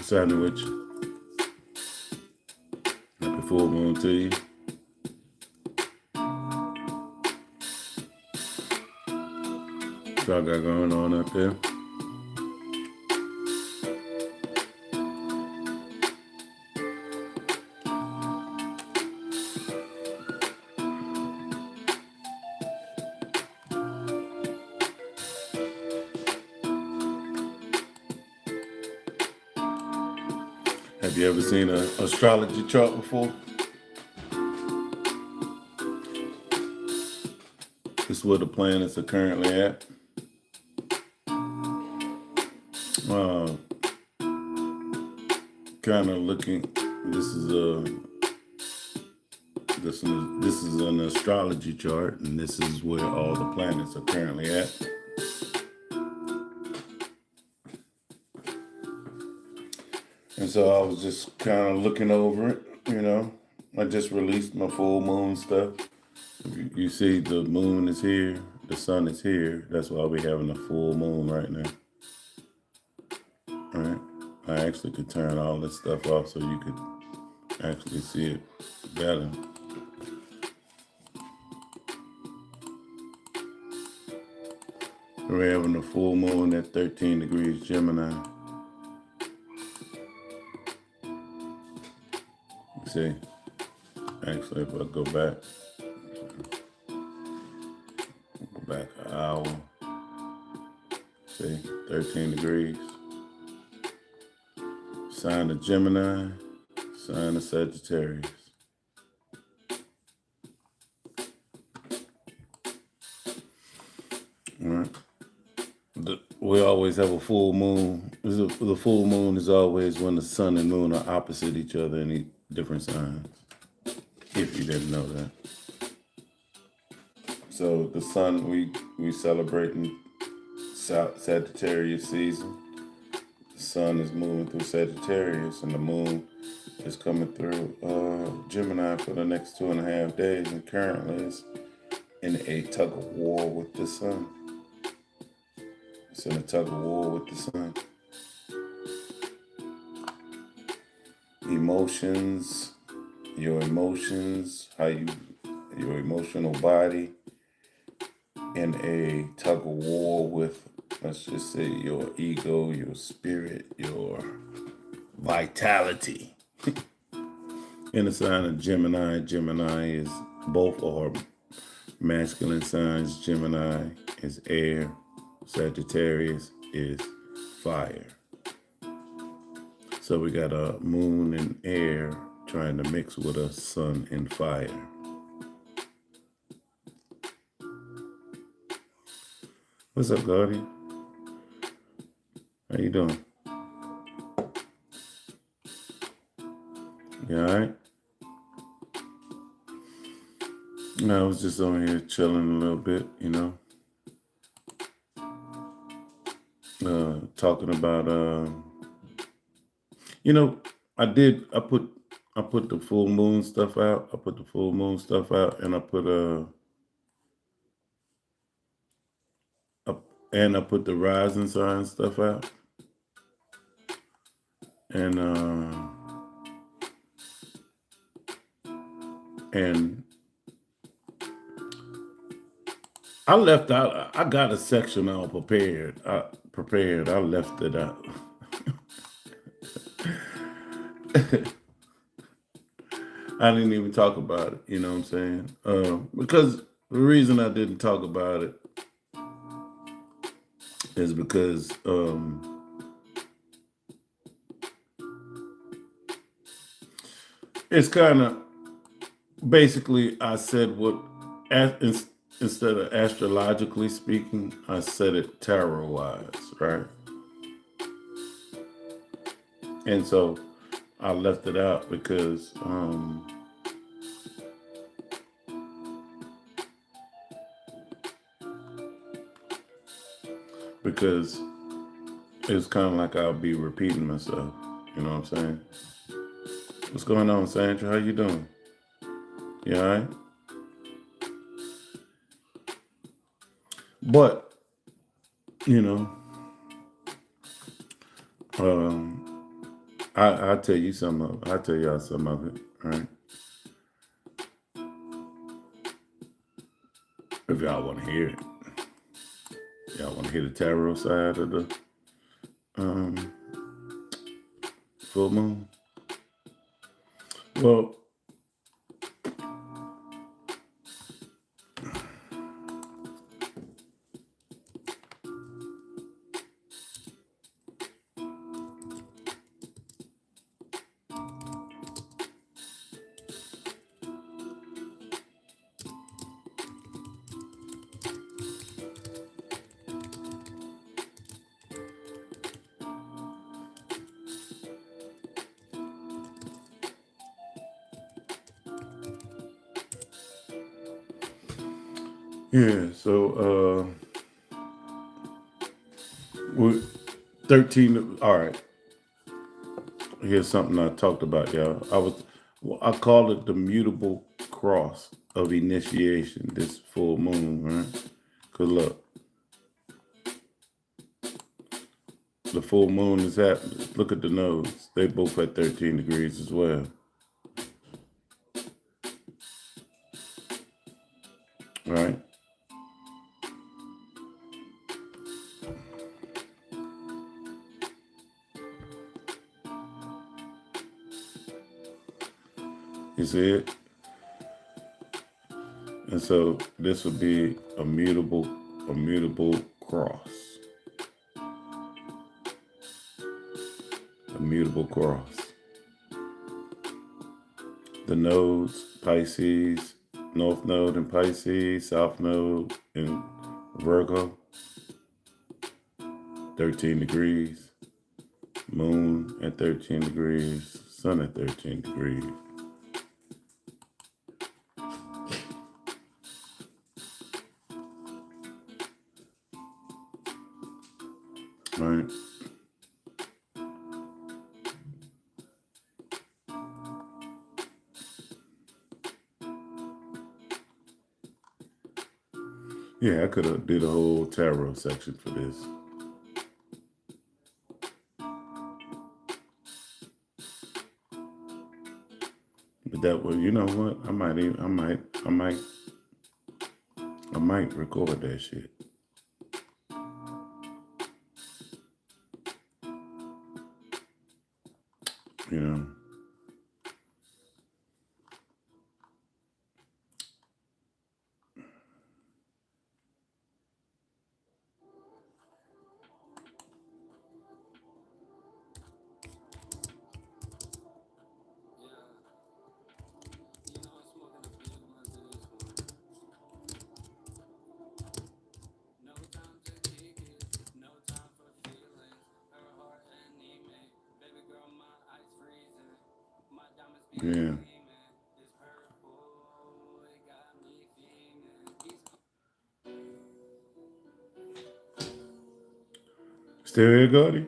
Sandwich. Happy full moon to you. What y'all got going on up there? Have you ever seen an astrology chart before? This is where the planets are currently at. Kind of looking. This is an astrology chart, and this is where all the planets are currently at. And so I was just kind of looking over it, you know. I just released my full moon stuff. You see the moon is here, the sun is here. That's why we're having a full moon right now. All right. I actually could turn all this stuff off so you could actually see it better. We're having a full moon at 13 degrees Gemini. See, actually, if I go back an hour, see, 13 degrees. Sign of Gemini, sign of Sagittarius. All right. We always have a full moon. The full moon is always when the sun and moon are opposite each other in different signs, if you didn't know that. So the sun, we celebrating Sagittarius season. The sun is moving through Sagittarius, and the moon is coming through Gemini for the next 2.5 days, and currently is in a tug of war with the sun. It's in a tug of war with the sun. Emotions, your emotional body in a tug of war with, let's just say, your ego, your spirit, your vitality. In the sign of Gemini, Gemini is both are masculine signs. Gemini is air. Sagittarius is fire. So we got a moon and air trying to mix with a sun and fire. What's up, Guardian? How you doing? You all right? I was just on here chilling a little bit, talking about, I put the full moon stuff out. And I put the rising sign stuff out. And I left out. I got a section all prepared. I left it out. I didn't even talk about it. You know what I'm saying? Because the reason I didn't talk about it is because it's kind of basically I said what instead of astrologically speaking, I said it tarot wise, right? And so I left it out because it's kind of like I'll be repeating myself. You know what I'm saying? What's going on, Sandra? How you doing? You all right? But, I'll tell you some of it. I'll tell y'all some of it, right? If y'all want to hear it. Y'all want to hear the tarot side of the full moon? Well, yeah, so we're 13. All right. Here's something I talked about, y'all. I call it the mutable cross of initiation, this full moon, right? Because look, the full moon is happening. Look at the nodes. They both at 13 degrees as well. Right? You see it? And so this would be a mutable cross. A mutable cross. The nodes, Pisces, North Node in Pisces, South Node in Virgo, 13 degrees, Moon at 13 degrees, Sun at 13 degrees. Right? Yeah, I could have did a whole tarot section for this. But that was, you know what? I might record that shit. you know. Yeah. Still here, Gordy?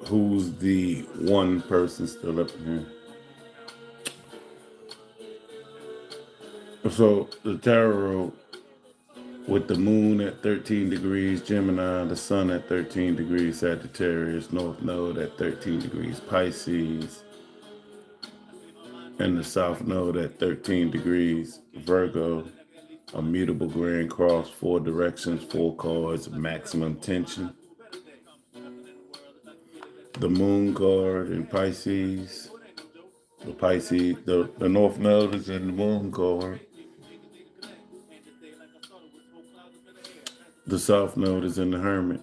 Who's the one person still up in here? So the tarot with the moon at 13 degrees Gemini, the sun at 13 degrees Sagittarius, North Node at 13 degrees Pisces, and the South Node at 13 degrees Virgo, a mutable Grand Cross, 4 directions, 4 cards, maximum tension. The moon card in Pisces, the North Node is in the moon card. The South Node is in the Hermit.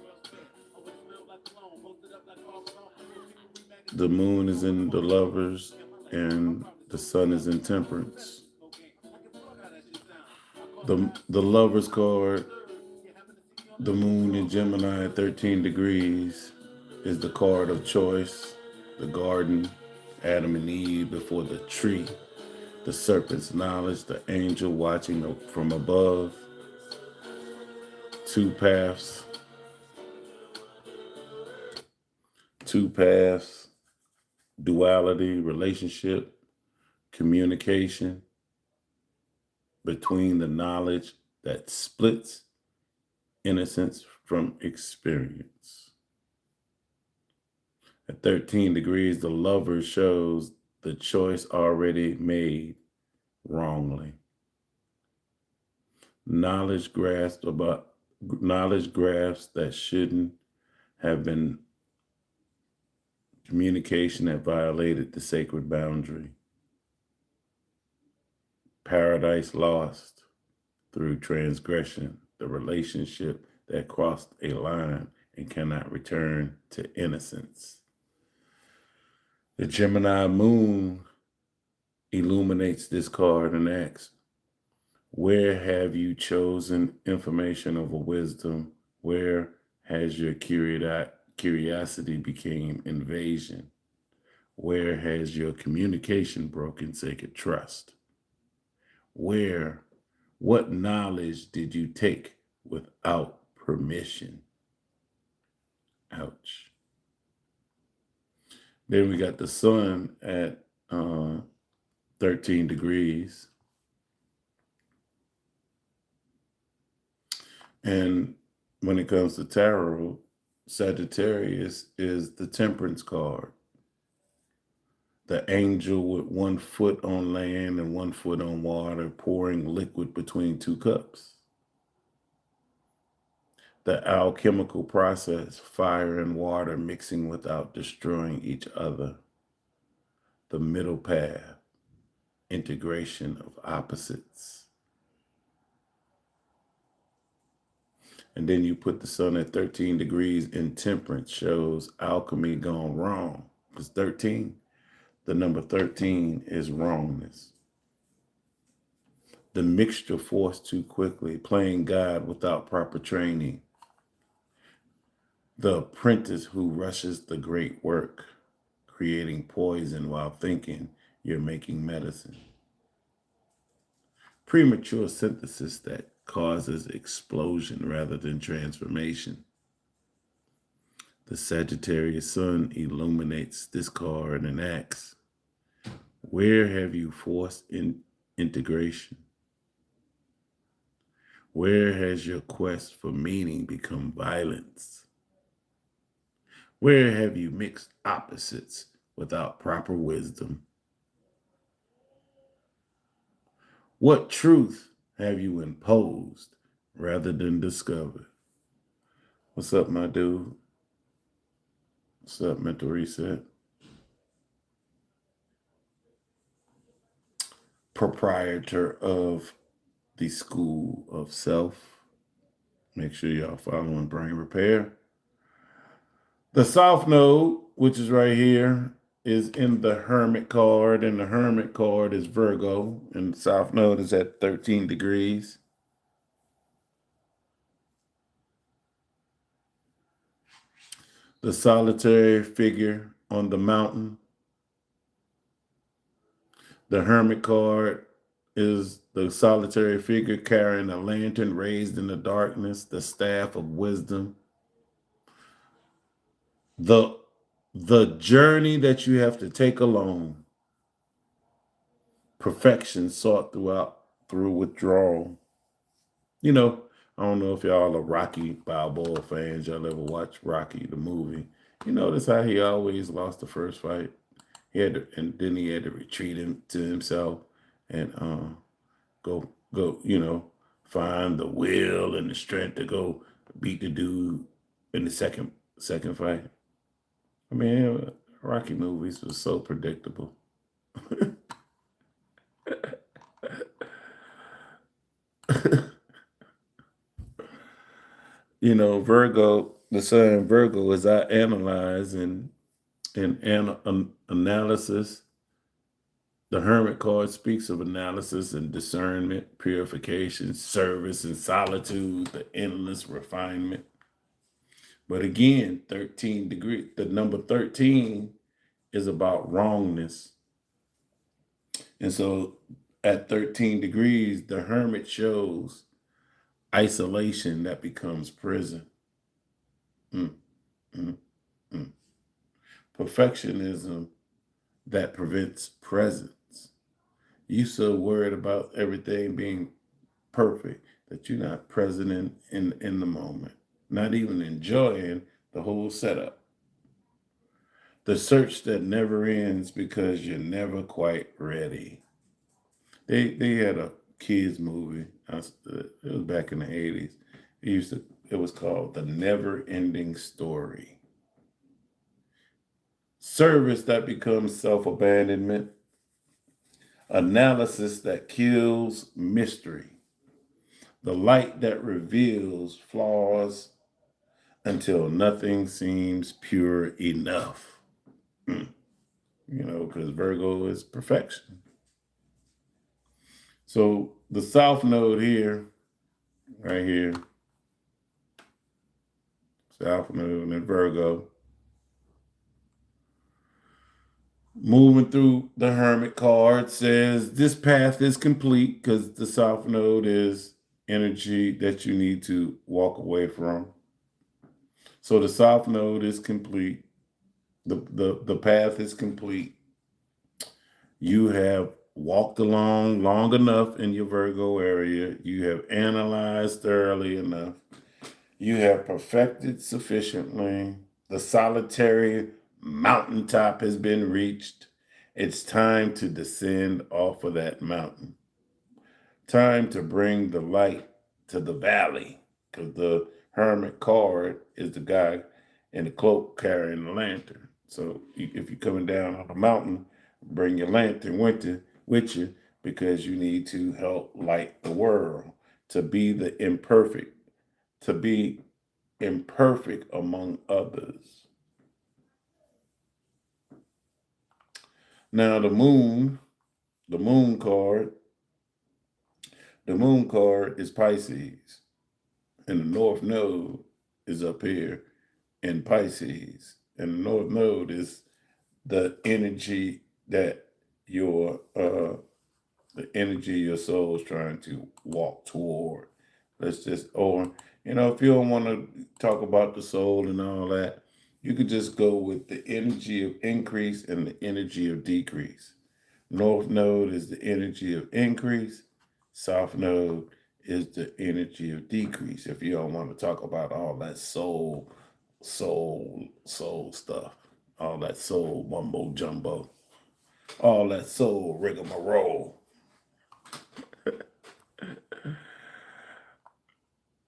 The moon is in the Lovers, and the sun is in Temperance. The Lovers card, the moon in Gemini at 13 degrees, is the card of choice, the garden, Adam and Eve before the tree, the serpent's knowledge, the angel watching from above, 2 paths, duality, relationship, communication between the knowledge that splits innocence from experience. At 13 degrees, the lover shows the choice already made wrongly. Knowledge grasped that shouldn't have been, communication that violated the sacred boundary. Paradise lost through transgression, the relationship that crossed a line and cannot return to innocence. The Gemini Moon illuminates this card and asks, where have you chosen information over wisdom? Where has your curiosity become invasion? Where has your communication broken sacred trust? What knowledge did you take without permission? Ouch. Then we got the sun at 13 degrees. And when it comes to tarot, Sagittarius is the Temperance card. The angel with 1 foot on land and 1 foot on water, pouring liquid between 2 cups. The alchemical process, fire and water mixing without destroying each other. The middle path, integration of opposites. And then you put the sun at 13 degrees in Temperance, shows alchemy gone wrong. Because the number 13 is wrongness. The mixture forced too quickly, playing God without proper training. The apprentice who rushes the great work, creating poison while thinking you're making medicine. Premature synthesis that causes explosion rather than transformation. The Sagittarius Sun illuminates this card and asks, where have you forced integration? Where has your quest for meaning become violence? Where have you mixed opposites without proper wisdom? What truth have you imposed rather than discovered? What's up, my dude? What's up, Mental Reset? Proprietor of the School of Self. Make sure y'all following Brain Repair. The South Node, which is right here, is in the Hermit card, and the Hermit card is Virgo, and the South Node is at 13 degrees. The solitary figure on the mountain. The Hermit card is the solitary figure carrying a lantern raised in the darkness, the staff of wisdom. The journey that you have to take alone. Perfection sought through withdrawal. You know, I don't know if y'all are Rocky Balboa fans. Y'all ever watch Rocky, the movie? You notice how he always lost the first fight? And then he had to retreat to himself and go, find the will and the strength to go beat the dude in the second fight. I mean, Rocky movies was so predictable. Virgo, the sun Virgo, as I analyze and analysis, the Hermit card speaks of analysis and discernment, purification, service, and solitude, the endless refinement. But again, 13 degrees, the number 13 is about wrongness. And so at 13 degrees, the Hermit shows isolation that becomes prison. Perfectionism that prevents presence. You so worried about everything being perfect that you're not present in the moment, not even enjoying the whole setup. The search that never ends because you're never quite ready. They had a kids movie. It was back in the 80s. It was called The Never Ending Story. Service that becomes self-abandonment. Analysis that kills mystery. The light that reveals flaws until nothing seems pure enough. Because Virgo is perfection. So the South Node here, right here, South Node in Virgo, moving through the Hermit card says this path is complete because the South Node is energy that you need to walk away from. So the South Node is complete. The path is complete. You have walked along long enough in your Virgo area. You have analyzed thoroughly enough. You have perfected sufficiently. The solitary mountaintop has been reached. It's time to descend off of that mountain. Time to bring the light to the valley, because the Hermit card is the guy in the cloak carrying the lantern. So if you're coming down on the mountain, bring your lantern with you because you need to help light the world, to be imperfect among others. Now the moon card is Pisces, and the North Node is up here in Pisces, and the North Node is the energy that your soul is trying to walk toward. If you don't want to talk about the soul and all that, you could just go with the energy of increase and the energy of decrease. North Node is the energy of increase. South Node is the energy of decrease. If you don't want to talk about all that soul stuff. all that soul mumbo jumbo, all that soul rigmarole.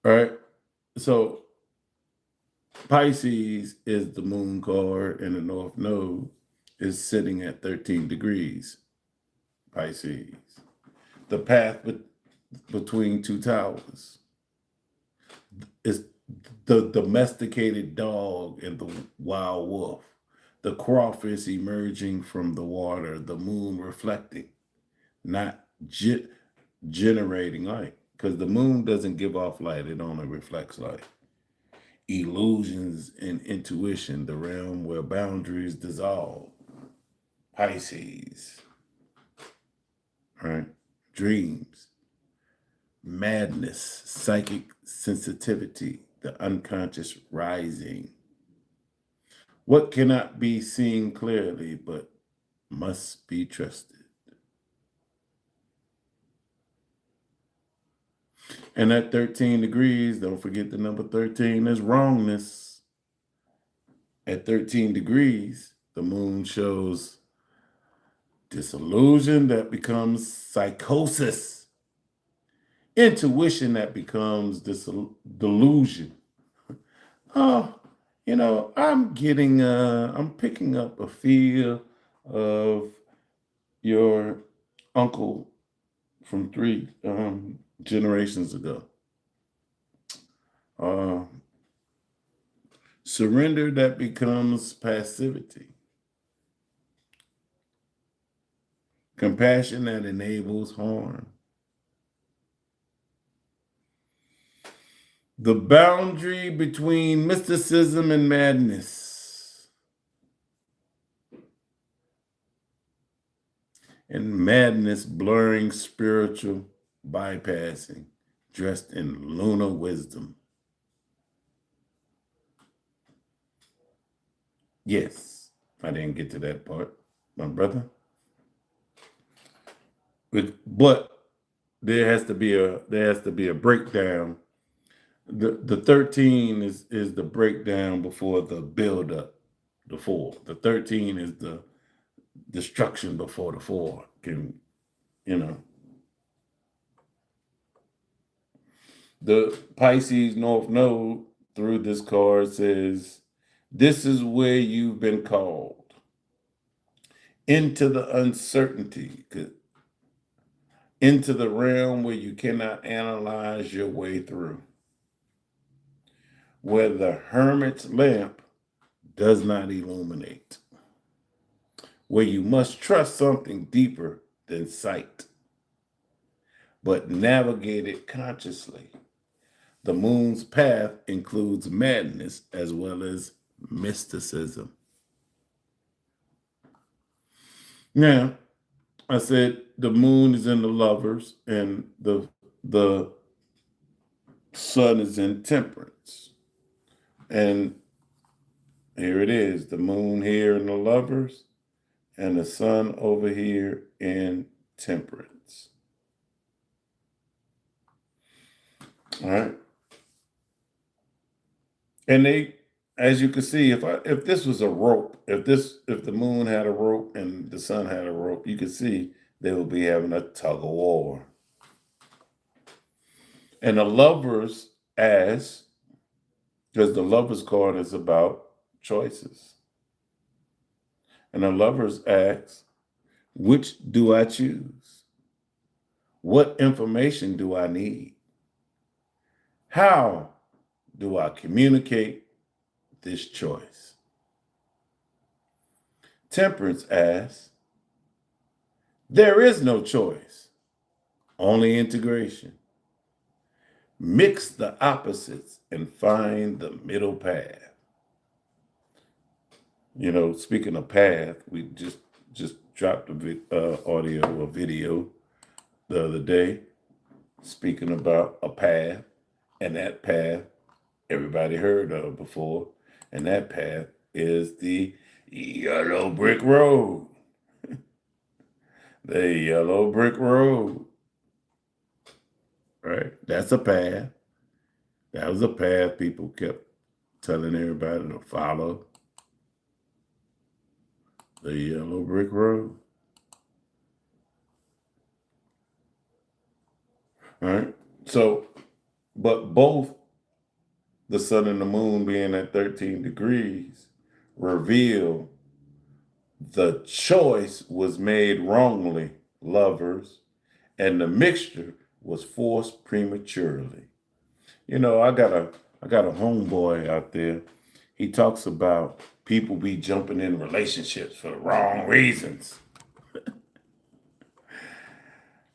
All right. So Pisces is the moon card, and the North Node is sitting at 13 degrees. Pisces. The path between two towers is the domesticated dog and the wild wolf. The crawfish emerging from the water, the moon reflecting, not generating light. Because the moon doesn't give off light, it only reflects light. Illusions and intuition, the realm where boundaries dissolve. Pisces, right? Dreams, madness, psychic sensitivity, the unconscious rising. What cannot be seen clearly but must be trusted. And at 13 degrees, don't forget the number 13 is wrongness. At 13 degrees, the moon shows disillusion that becomes psychosis, intuition that becomes delusion. Oh, I'm picking up a feel of your uncle from three generations ago. Surrender that becomes passivity. Compassion that enables harm. The boundary between mysticism and madness. And madness blurring spiritual bypassing, dressed in lunar wisdom. Yes, I didn't get to that part, my brother. But there has to be a breakdown. The 13 is the breakdown before the build up, the 4. The 13 is the destruction before the 4 can, The Pisces North Node through this card says, this is where you've been called into the uncertainty, into the realm where you cannot analyze your way through, where the hermit's lamp does not illuminate, where you must trust something deeper than sight, but navigate it consciously. The moon's path includes madness as well as mysticism. Now, I said the moon is in the lovers and the sun is in temperance. And here it is, the moon here in the lovers and the sun over here in temperance. All right. And they, as you can see, if this was a rope, if the moon had a rope and the sun had a rope, you could see they would be having a tug of war. And the lovers ask, because the lovers card is about choices. And the lovers ask, which do I choose? What information do I need? How do I communicate this choice? Temperance asks, there is no choice, only integration. Mix the opposites and find the middle path. Speaking of path, we just dropped a audio or video the other day speaking about a path, and that path everybody heard of before, and that path is the yellow brick road. The yellow brick road. Right? That's a path. That was a path people kept telling everybody to follow. The yellow brick road. All right. So, but both the sun and the moon being at 13 degrees reveal the choice was made wrongly, lovers, and the mixture was forced prematurely. You know, I got a homeboy out there. He talks about people be jumping in relationships for the wrong reasons.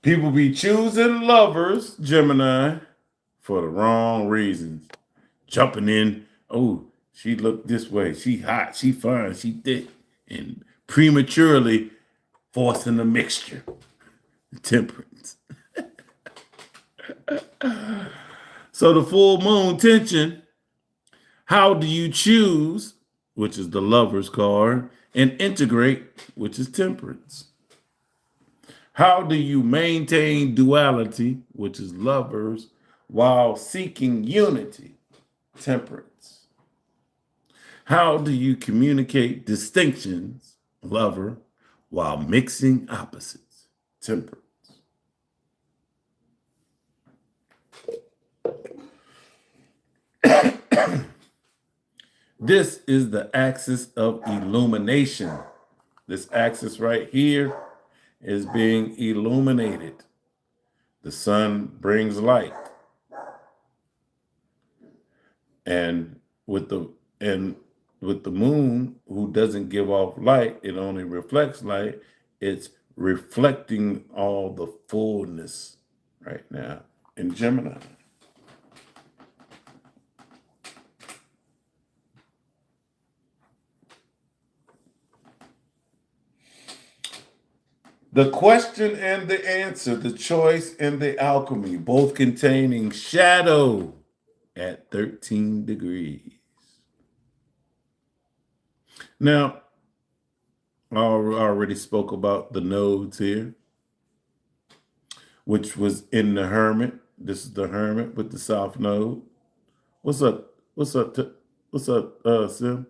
People be choosing lovers, Gemini, for the wrong reasons. Jumping in, oh, she looked this way. She hot, she fine, she thick. And prematurely forcing a mixture. Temperance. So the full moon tension, how do you choose, which is the lover's card, and integrate, which is temperance? How do you maintain duality, which is lovers, while seeking unity, temperance? How do you communicate distinctions, lover, while mixing opposites, temperance? This is the axis of illumination. This axis right here is being illuminated. The sun brings light. And with the moon, who doesn't give off light, it only reflects light. It's reflecting all the fullness right now in Gemini. The question and the answer, the choice and the alchemy, both containing shadow at 13 degrees. Now, I already spoke about the nodes here, which was in the Hermit. This is the Hermit with the South Node. What's up? What's up? What's up, Sim?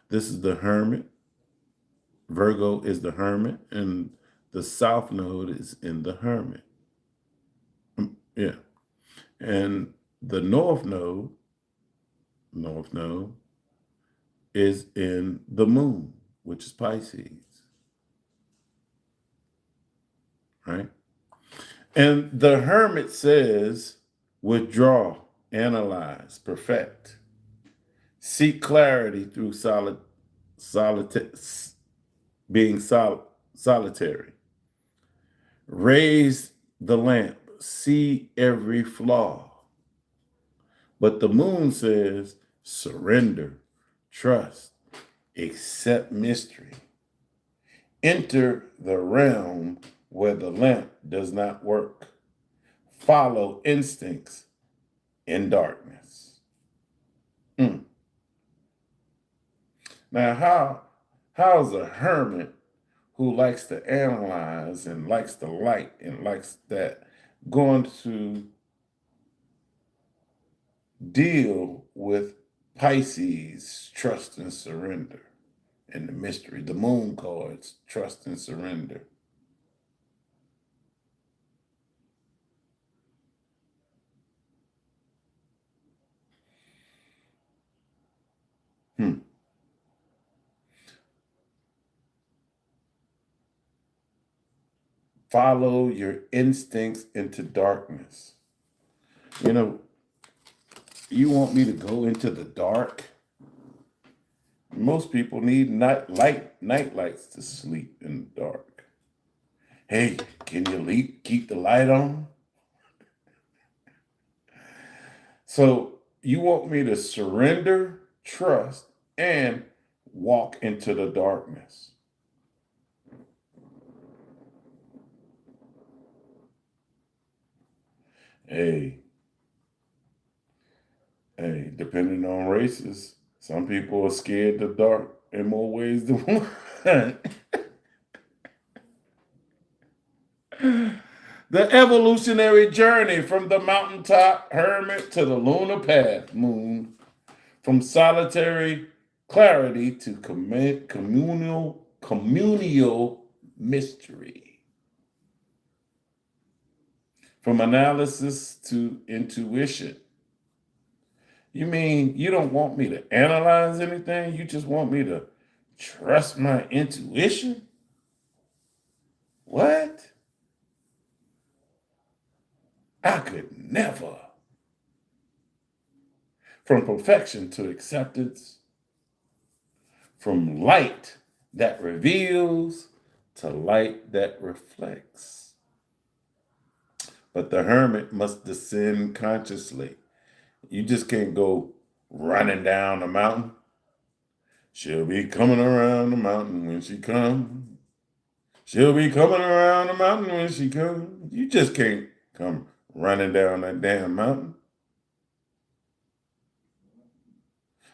This is the Hermit. Virgo is the Hermit, and the South Node is in the Hermit. Yeah. And the North Node is in the Moon, which is Pisces. Right? And the Hermit says, withdraw, analyze, perfect, seek clarity through being solitary, raise the lamp, see every flaw. But the moon says, surrender, trust, accept mystery, enter the realm where the lamp does not work, follow instincts in darkness. Now, how's a hermit who likes to analyze and likes the light and likes that going to deal with Pisces, trust and surrender, and the mystery, the moon cards, trust and surrender? Follow your instincts into darkness. You know, you want me to go into the dark? Most people need night lights to sleep in the dark. Hey, can you keep the light on? So you want me to surrender, trust, and walk into the darkness. Hey, depending on races, some people are scared of the dark in more ways than one. The evolutionary journey from the mountaintop hermit to the lunar path moon, from solitary clarity to communal communal mystery. From analysis to intuition. You mean you don't want me to analyze anything? You just want me to trust my intuition? What? I could never. From perfection to acceptance, from light that reveals to light that reflects. But the hermit must descend consciously. You just can't go running down the mountain. She'll be coming around the mountain when she comes. She'll be coming around the mountain when she comes. You just can't come running down that damn mountain.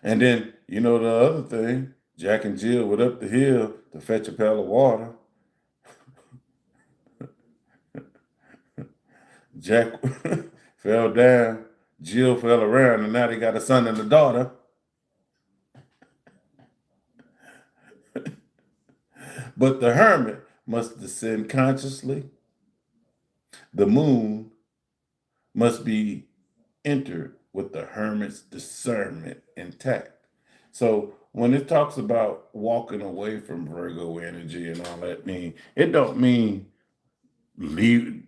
And then, you know the other thing, Jack and Jill went up the hill to fetch a pail of water. Jack fell down, Jill fell around, and now they got a son and a daughter. But the hermit must descend consciously. The moon must be entered with the hermit's discernment intact. So when it talks about walking away from Virgo energy and all that, it don't mean leave,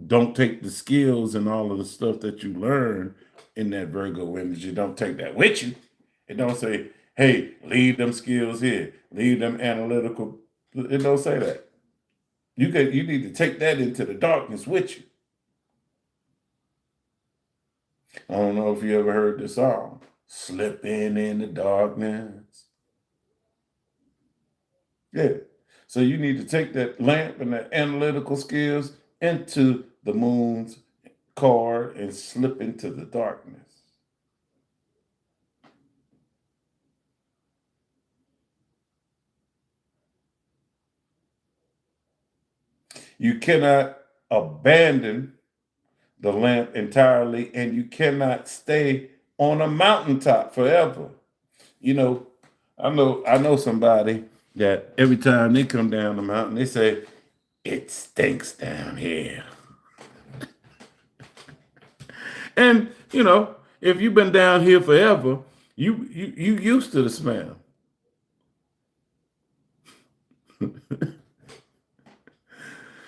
don't take the skills and all of the stuff that you learn in that Virgo energy. Don't take that with you. It don't say, hey, leave them skills here, leave them analytical. It don't say that. You need to take that into the darkness with you. I don't know if you ever heard the song, Slipping in the Darkness. Yeah. So you need to take that lamp and that analytical skills into the moon's card and slip into the darkness. You cannot abandon the lamp entirely, and you cannot stay on a mountaintop forever. You know, I know somebody that every time they come down the mountain, they say, it stinks down here. And, if you've been down here forever, you used to the smell.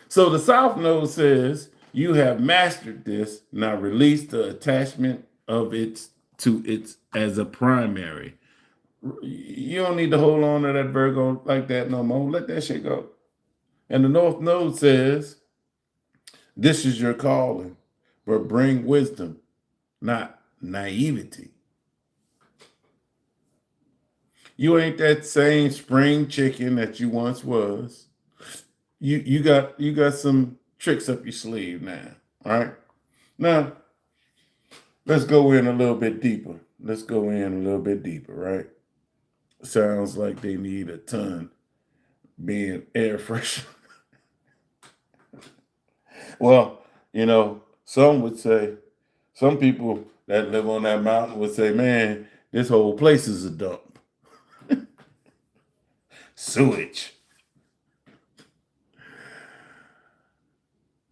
So the South Node says, you have mastered this, now release the attachment of it to it as a primary. You don't need to hold on to that Virgo like that no more. Let that shit go. And the North Node says, this is your calling, but bring wisdom, not naivety. You ain't that same spring chicken that you once was. You got some tricks up your sleeve now. All right. Now, let's go in a little bit deeper. Right? Sounds like they need a ton being air fresh. Well, some people that live on that mountain would say, man, this whole place is a dump. Sewage.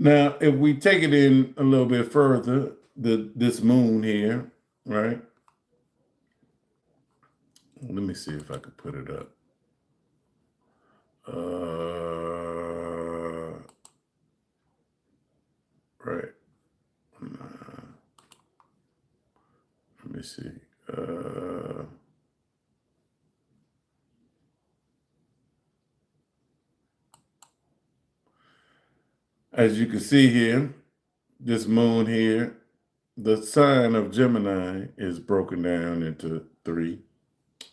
Now, if we take it in a little bit further, this moon here, right? Let me see if I could put it up. Right. Let me see. As you can see here, this moon here, the sign of Gemini is broken down into 3,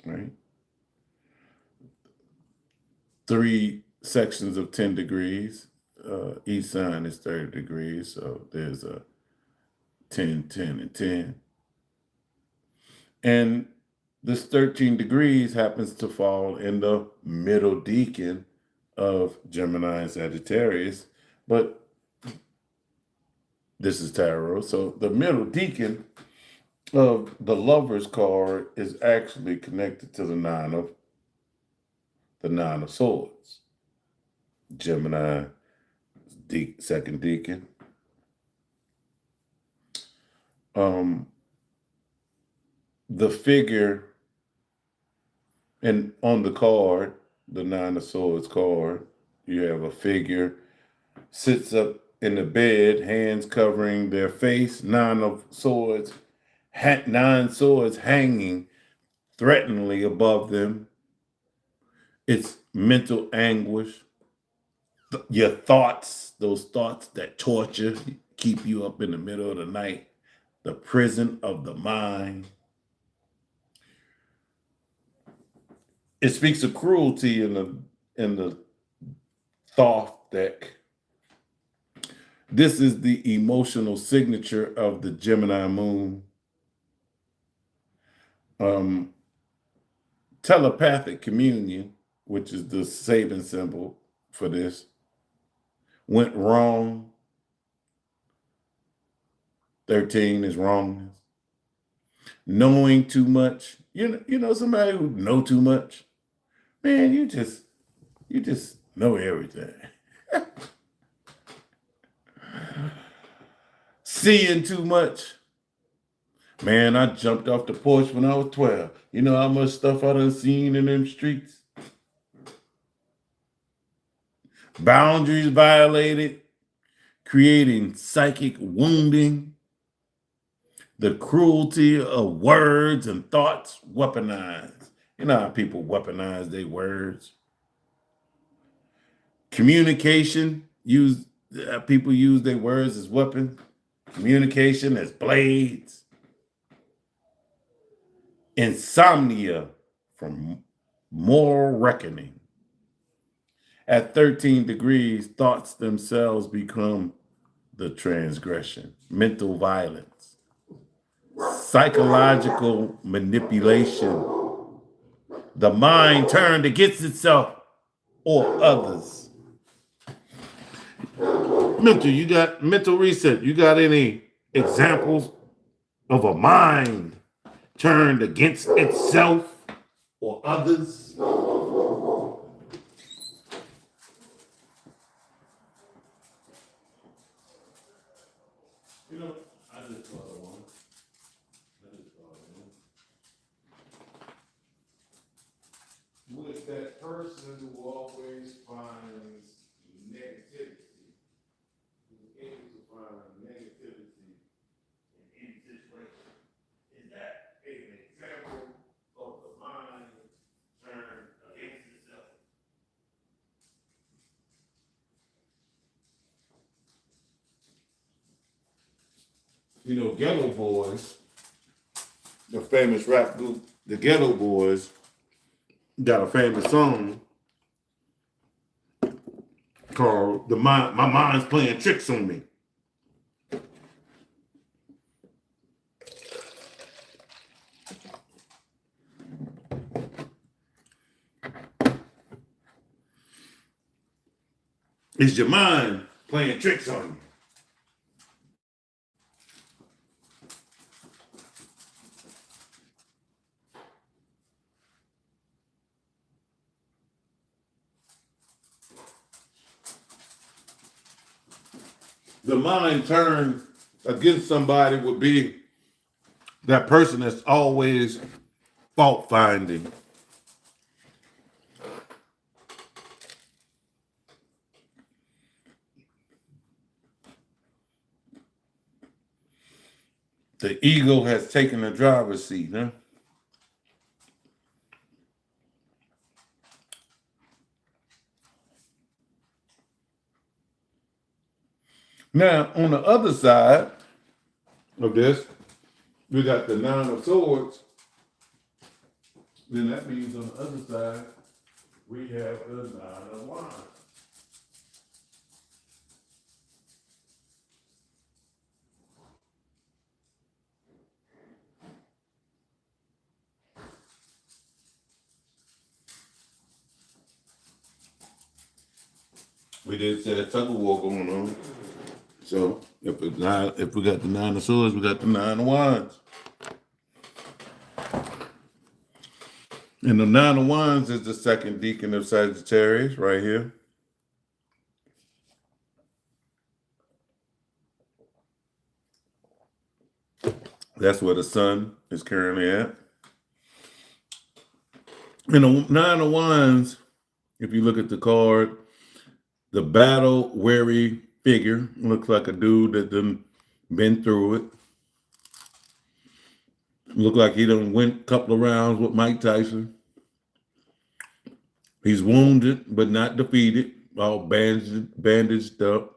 right? 3 sections of 10 degrees. Each sign is 30 degrees, so there's a 10, 10, and 10. And this 13 degrees happens to fall in the middle decan of Gemini and Sagittarius, but this is tarot. So the middle decan of the Lover's card is actually connected to the 9 the Nine of Swords. Gemini, second deacon. The figure, and on the card, the Nine of Swords card, you have a figure sits up in the bed, hands covering their face, nine swords hanging threateningly above them. It's mental anguish. Your thoughts, those thoughts that torture, keep you up in the middle of the night. The prison of the mind. It speaks of cruelty in the Thoth deck. This is the emotional signature of the Gemini Moon. Telepathic communion, which is the saving symbol for this, went wrong. 13 is wrongness. Knowing too much. You know somebody who know too much? Man, you just know everything. Seeing too much. Man, I jumped off the porch when I was 12. You know how much stuff I done seen in them streets? Boundaries violated, creating psychic wounding, the cruelty of words and thoughts weaponized. You know how people weaponize their words. Communication, people use their words as weapons. Communication as blades. Insomnia from moral reckoning. At 13 degrees, thoughts themselves become the transgression. Mental violence. Psychological manipulation. The mind turned against itself or others. You got mental reset. You got any examples of a mind turned against itself or others? You know, I just thought of one. With that person who always finds negativity, who's able to find negativity in any situation, is that an example of the mind turned against itself? You know, Ghetto Boys, the famous rap group, the Ghetto Boys, got a famous song called My Mind's Playing Tricks on Me. Is your mind playing tricks on you? The mind turned against somebody would be that person that's always fault finding. The ego has taken the driver's seat, huh? Now, on the other side of this, we got the Nine of Swords. Then that means on the other side, we have the Nine of Wands. We did say a tug of war going on. So if we got the Nine of Swords, we got the Nine of Wands. And the Nine of Wands is the second deacon of Sagittarius right here. That's where the sun is currently at. And the Nine of Wands, if you look at the card, the battle-weary figure looks like a dude that done been through it. Look like he done went a couple of rounds with Mike Tyson. He's wounded, but not defeated, all bandaged up.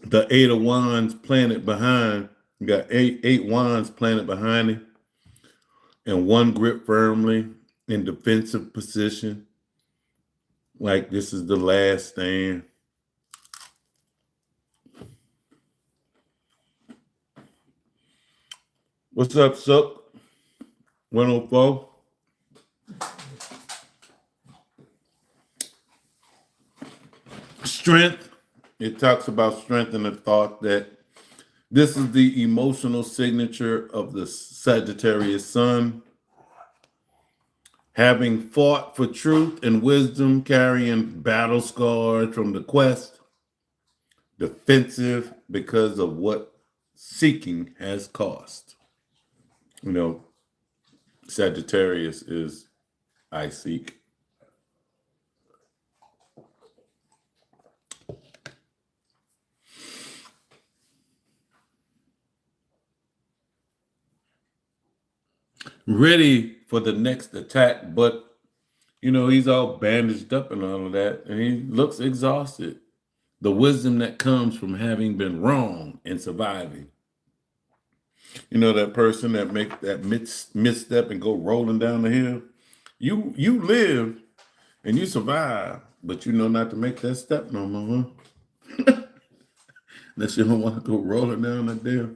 The Eight of Wands planted behind, you got eight wands planted behind him, and one grip firmly in defensive position, like this is the last stand. What's up, Suck? 104. Strength. It talks about strength in the thought that this is the emotional signature of the Sagittarius Sun. Having fought for truth and wisdom, carrying battle scars from the quest, defensive because of what seeking has cost. You know, Sagittarius is I seek. Ready for the next attack, but you know, he's all bandaged up and all of that, and he looks exhausted. The wisdom that comes from having been wrong and surviving. You know, that person that make that misstep and go rolling down the hill. You live and you survive, but you know not to make that step no more, huh? Unless you don't want to go rolling down that hill.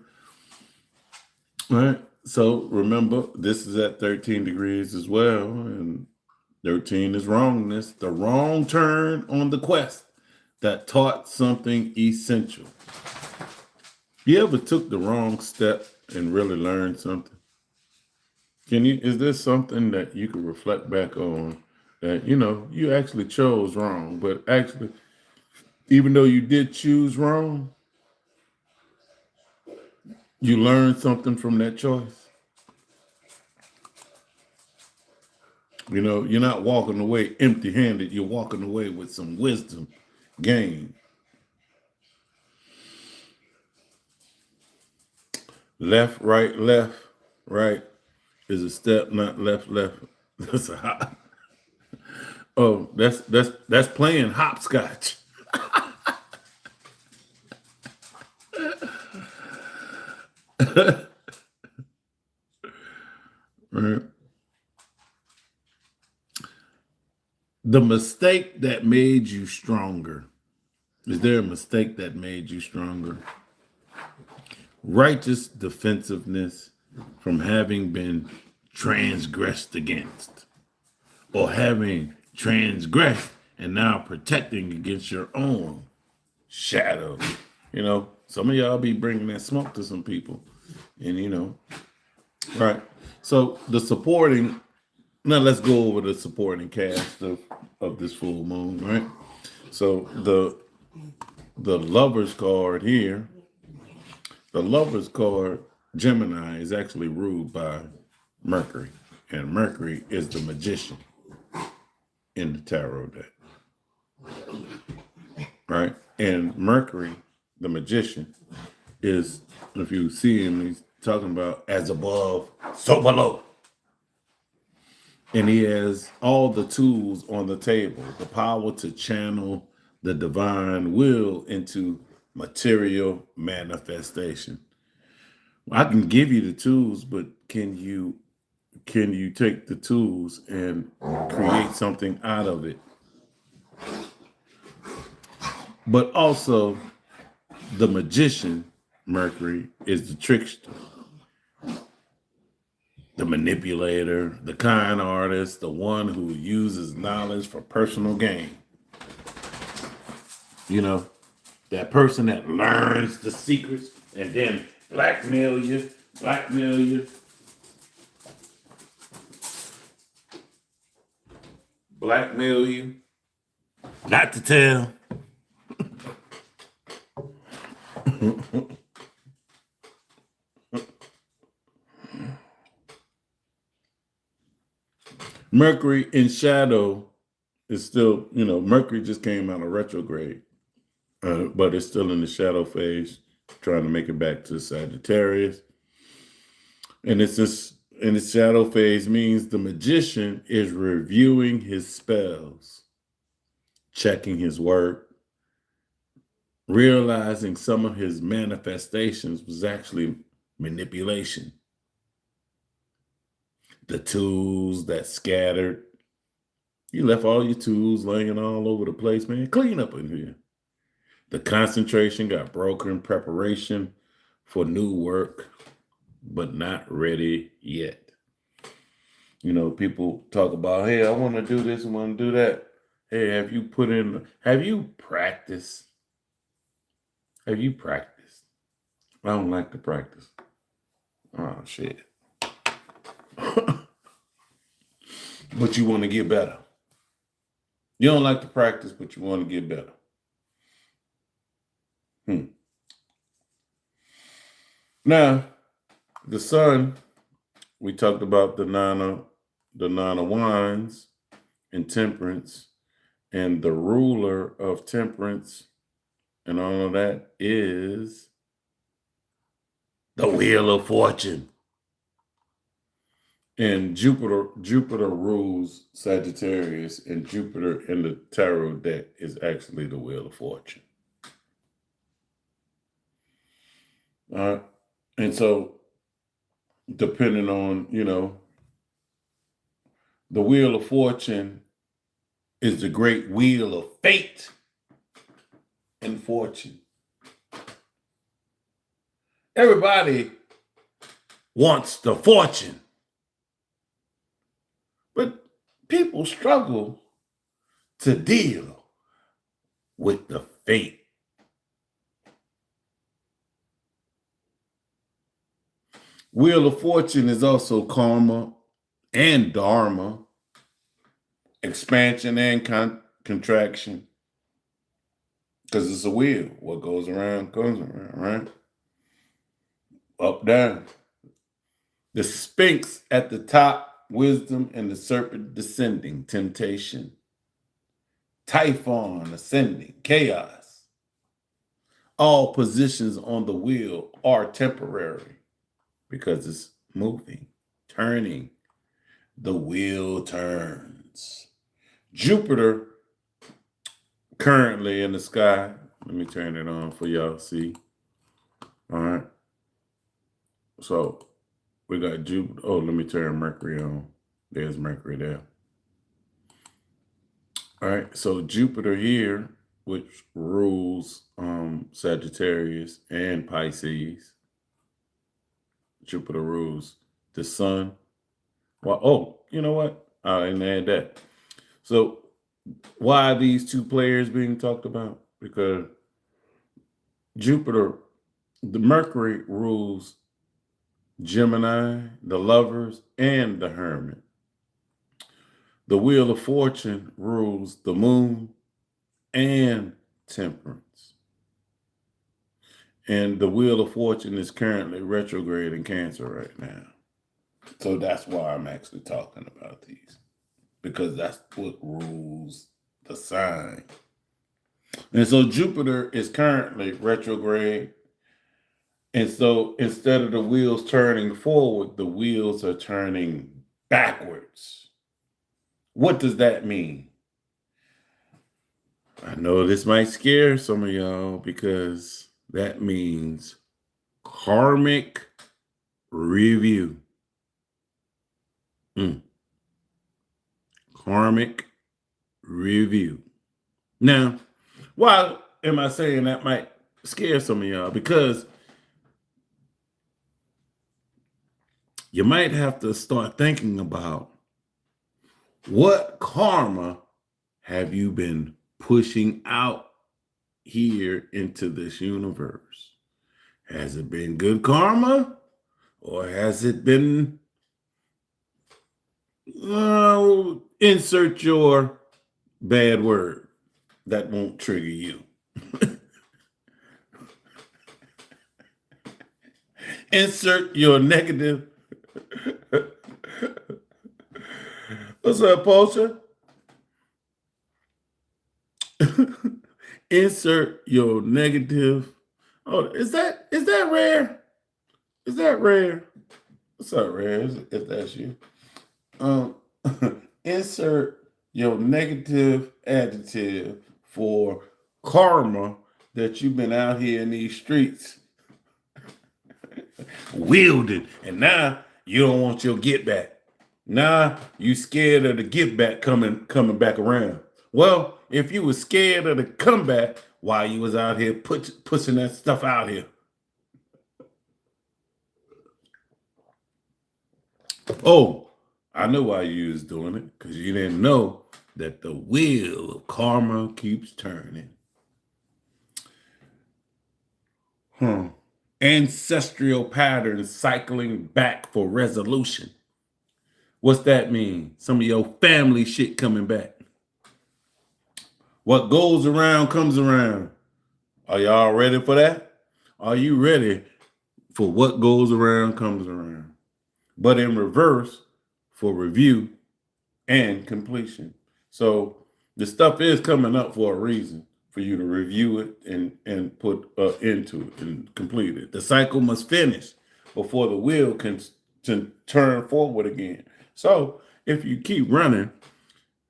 All right. So remember, this is at 13 degrees as well, and 13 is wrongness, the wrong turn on the quest that taught something essential. You ever took the wrong step and really learned something? Is there something that you could reflect back on that, you know, you actually chose wrong, but actually, even though you did choose wrong, you learned something from that choice? You know, you're not walking away empty-handed. You're walking away with some wisdom gained. Left, right is a step, not left. That's a hop. Oh, that's playing hopscotch. Right. The mistake that made you stronger. Is there a mistake that made you stronger? Righteous defensiveness from having been transgressed against, or having transgressed and now protecting against your own shadow. You know, some of y'all be bringing that smoke to some people, and you know, right. So the supporting, now let's go over the supporting cast of this full moon, right? So the Lovers card here, the Lovers card, Gemini, is actually ruled by Mercury, and Mercury is the magician in the tarot deck, right? And Mercury, the magician, is, if you see him, he's talking about as above, so below. And he has all the tools on the table, the power to channel the divine will into material manifestation. I can give you the tools, but can you take the tools and create something out of it? But also, the magician, Mercury, is the trickster, the manipulator, the con artist, the one who uses knowledge for personal gain. You know, that person that learns the secrets and then blackmail you Blackmail you. Blackmail you. Not to tell. Mercury in shadow is still, Mercury just came out of retrograde, but it's still in the shadow phase, trying to make it back to Sagittarius. And it's this in the shadow phase means the magician is reviewing his spells, checking his work, realizing some of his manifestations was actually manipulation. The tools that scattered. You left all your tools laying all over the place, man. Clean up in here. The concentration got broken, preparation for new work, but not ready yet. People talk about, hey, I want to do this and want to do that. Hey, have you practiced? Have you practiced? I don't like to practice. Oh, shit. But you want to get better. You don't like to practice, but you want to get better. Now, the sun, we talked about the nine of wands and temperance, and the ruler of temperance and all of that is the wheel of fortune. And Jupiter rules Sagittarius, and Jupiter in the tarot deck is actually the wheel of fortune. And so, depending on, the wheel of fortune is the great wheel of fate and fortune. Everybody wants the fortune, but people struggle to deal with the fate. Wheel of fortune is also karma and dharma, expansion and contraction, because it's a wheel. What goes around comes around, right? Up, down. The Sphinx at the top, wisdom, and the serpent descending, temptation. Typhon ascending, chaos. All positions on the wheel are temporary because it's moving, turning. The wheel turns. Jupiter currently in the sky. Let me turn it on for y'all to see. All right. So we got Jupiter. Oh, let me turn Mercury on. There's Mercury there. All right. So Jupiter here, which rules Sagittarius and Pisces. Jupiter rules the sun. Well, oh, you know what? I didn't add that. So why are these two players being talked about? Because Jupiter, the Mercury rules Gemini, the lovers, and the hermit. The wheel of fortune rules the moon and temperance. And the wheel of fortune is currently retrograde in Cancer right now. So that's why I'm actually talking about these, because that's what rules the sign. And so Jupiter is currently retrograde. And so instead of the wheels turning forward, the wheels are turning backwards. What does that mean? I know this might scare some of y'all because that means karmic review. Karmic review. Now, why am I saying that might scare some of y'all? Because you might have to start thinking about what karma have you been pushing out here into this universe? Has it been good karma Or has it been, insert your bad word that won't trigger you. Insert your negative. What's up, Poacher? Insert your negative. Oh, is that rare? Is that rare? What's up, rare? If that's you. Insert your negative adjective for karma that you've been out here in these streets wielding, and now you don't want your get back. Now you scared of the get back coming back around. Well, if you were scared of the comeback, why you was out here pushing that stuff out here? Oh, I know why you was doing it, because you didn't know that the wheel of karma keeps turning. Ancestral patterns cycling back for resolution. What's that mean? Some of your family shit coming back. What goes around comes around. Are y'all ready for that? Are you ready for what goes around comes around? But in reverse, for review and completion. So the stuff is coming up for a reason, for you to review it and put into it and complete it. The cycle must finish before the wheel can turn forward again. So if you keep running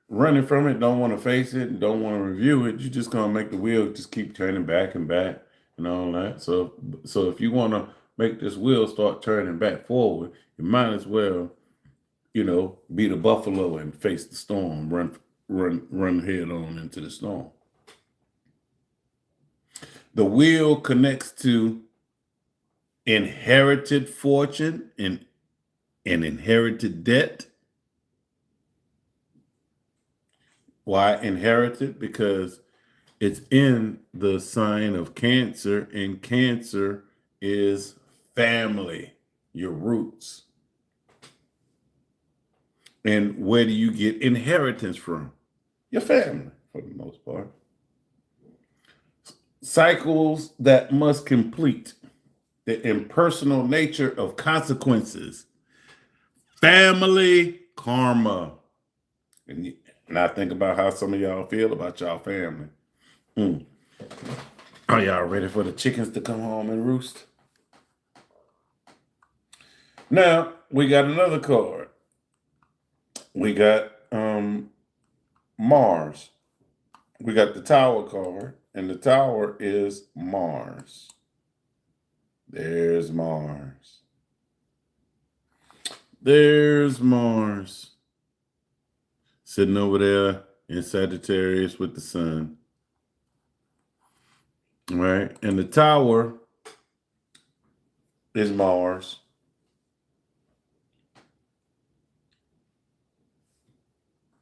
from it, don't want to face it, and don't want to review it, you're just gonna make the wheel just keep turning back and back and all that. So if you want to make this wheel start turning back forward, you might as well, be the buffalo and face the storm, run head on into the storm. The wheel connects to inherited fortune and inherited debt. Why inherited? Because it's in the sign of Cancer, and Cancer is family, your roots. And where do you get inheritance from? Your family, for the most part. Cycles that must complete. The impersonal nature of consequences. Family karma. And I think about how some of y'all feel about y'all family. Are y'all ready for the chickens to come home and roost? Now, we got another card. We got Mars. We got the Tower card, and the Tower is Mars. There's Mars. There's Mars. Sitting over there in Sagittarius with the Sun. All right. And the Tower is Mars.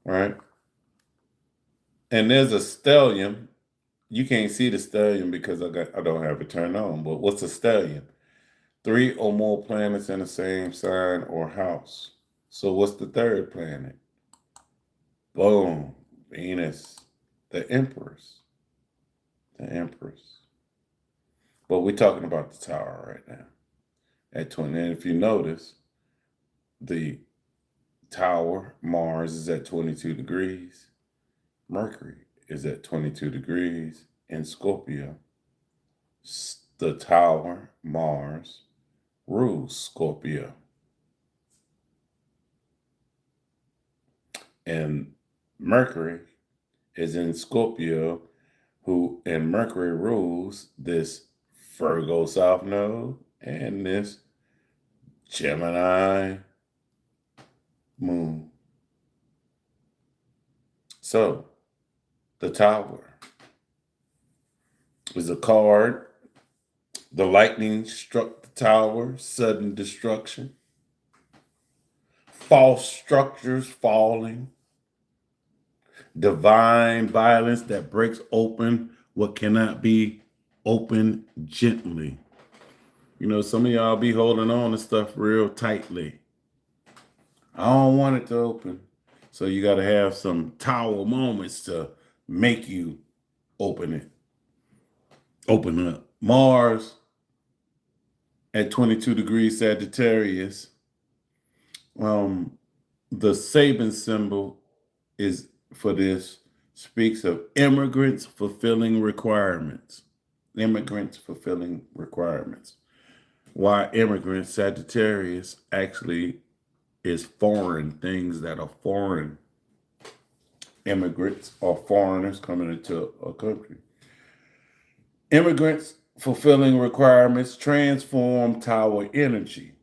Right? And there's a stellium. You can't see the stellium because I don't have it turned on. But what's a stellium? 3 or more planets in the same sign or house. So what's the third planet? Boom. Venus, the Empress. The Empress. But we're talking about the Tower right now. At 20. And if you notice, the Tower, Mars, is at 22 degrees. Mercury is at 22 degrees in Scorpio. The Tower, Mars, rules Scorpio. And Mercury is in Scorpio, and Mercury rules this Virgo South Node and this Gemini Moon. So, the Tower is a card. The lightning struck the tower, sudden destruction. False structures falling. Divine violence that breaks open what cannot be opened gently. You know, some of y'all be holding on to stuff real tightly. I don't want it to open. So you got to have some tower moments to make you open it. Open up. Mars at 22 degrees Sagittarius. The Saban symbol is for this speaks of immigrants fulfilling requirements. Immigrants fulfilling requirements. Why immigrants? Sagittarius actually is foreign, things that are foreign. Immigrants or foreigners coming into a country. Immigrants fulfilling requirements transform tower energy.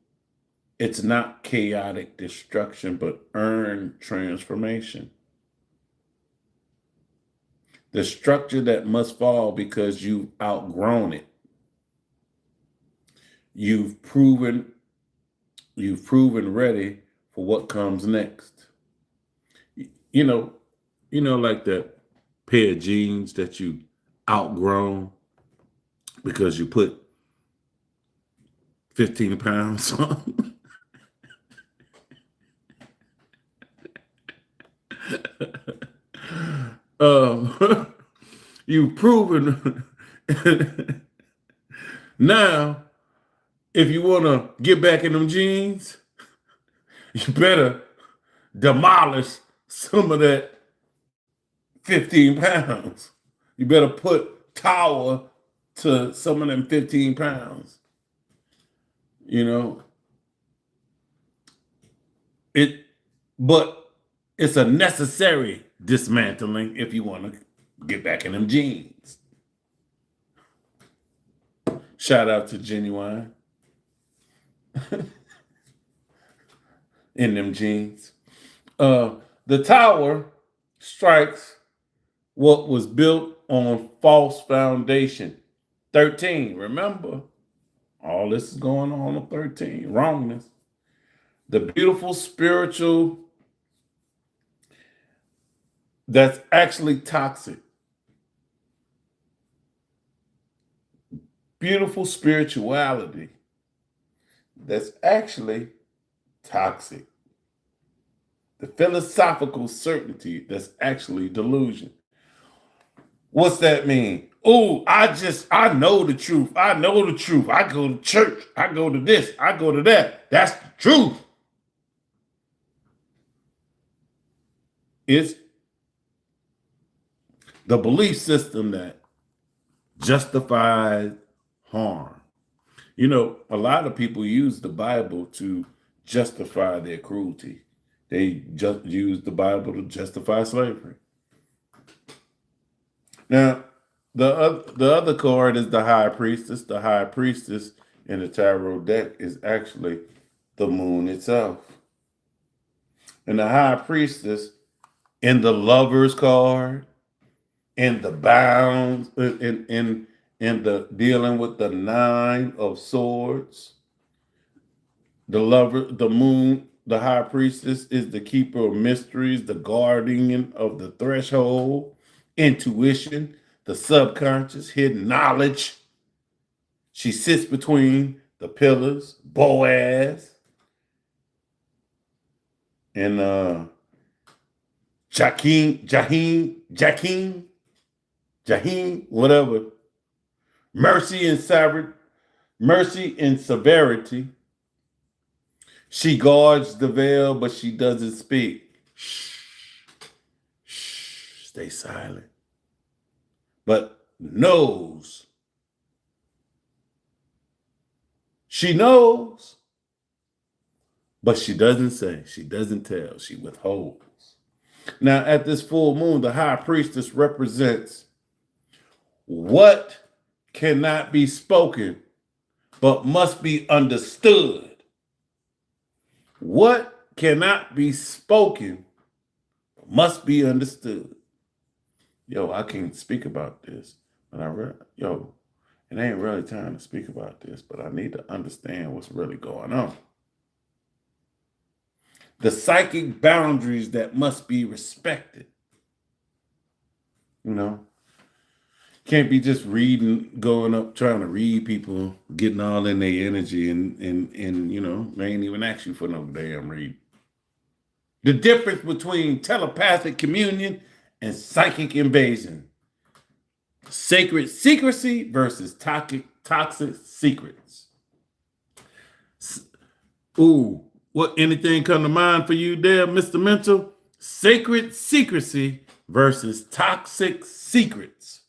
It's not chaotic destruction, but earned transformation. The structure that must fall because you've outgrown it. You've proven ready for what comes next. You know, like that pair of jeans that you outgrown because you put 15 pounds on. You've proven now, if you want to get back in them jeans, you better demolish some of that 15 pounds. You better put tower to some of them 15 pounds. You know, but it's a necessary dismantling if you want to get back in them jeans. Shout out to Genuine in them jeans. The tower strikes what was built on false foundation. 13, remember, all this is going on 13, wrongness. The beautiful spiritual that's actually toxic. Beautiful spirituality that's actually toxic. The philosophical certainty that's actually delusion. What's that mean? Oh, I know the truth. I know the truth. I go to church. I go to this. I go to that. That's the truth. It's the belief system that justifies harm. You know, a lot of people use the Bible to justify their cruelty. They just use the Bible to justify slavery. Now, the other card is the High Priestess. The High Priestess in the tarot deck is actually the moon itself. And the High Priestess in the Lovers card, in the bounds, in the dealing with the Nine of Swords, the lover, the moon, the High Priestess is the keeper of mysteries, the guardian of the threshold, intuition, the subconscious, hidden knowledge. She sits between the pillars, Boaz, and Jaheen, whatever. Mercy and severity. She guards the veil, but she doesn't speak. Shh, shh, stay silent. But knows. She knows, but she doesn't say. She doesn't tell. She withholds. Now, at this full moon, the High Priestess represents what cannot be spoken, but must be understood. What cannot be spoken must be understood. Yo, I can't speak about this, but it ain't really time to speak about this, but I need to understand what's really going on. The psychic boundaries that must be respected. You know, Can't be just reading, going up, trying to read people, getting all in their energy, and you know, they ain't even ask you for no damn read. The difference between telepathic communion and psychic invasion. Sacred secrecy versus toxic secrets. Ooh, what anything come to mind for you there, Mr. Mental? Sacred secrecy versus toxic secrets.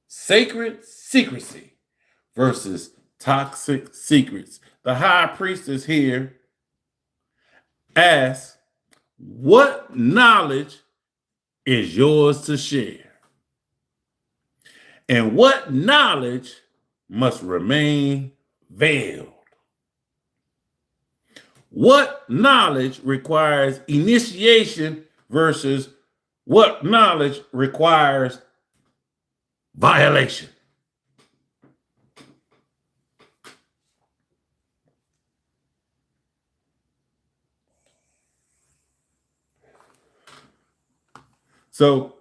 Sacred secrecy versus toxic secrets. The high priestess here asks, what knowledge is yours to share? And what knowledge must remain veiled? What knowledge requires initiation versus what knowledge requires violation? So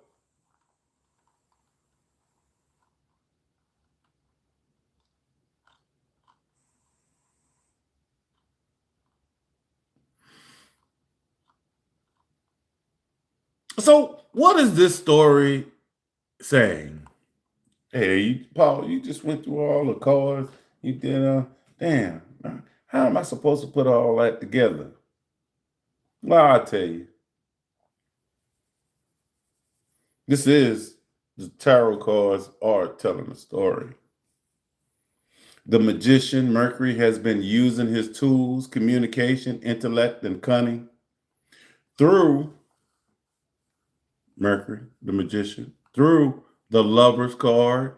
what is this story saying? Hey, Paul, you just went through all the cards. You did, damn, how am I supposed to put all that together? Well, I'll tell you. This is the tarot cards are telling a story. The magician, Mercury, has been using his tools, communication, intellect, and cunning through Mercury, the magician, through the Lover's card,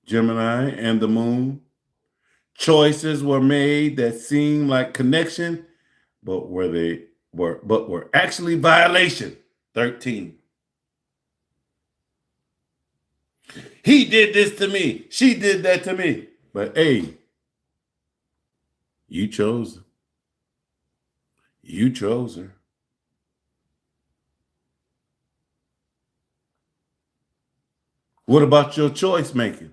Gemini, and the Moon. Choices were made that seemed like connection, but were actually violation. 13. He did this to me. She did that to me. But hey, you chose her. You chose her. What about your choice making?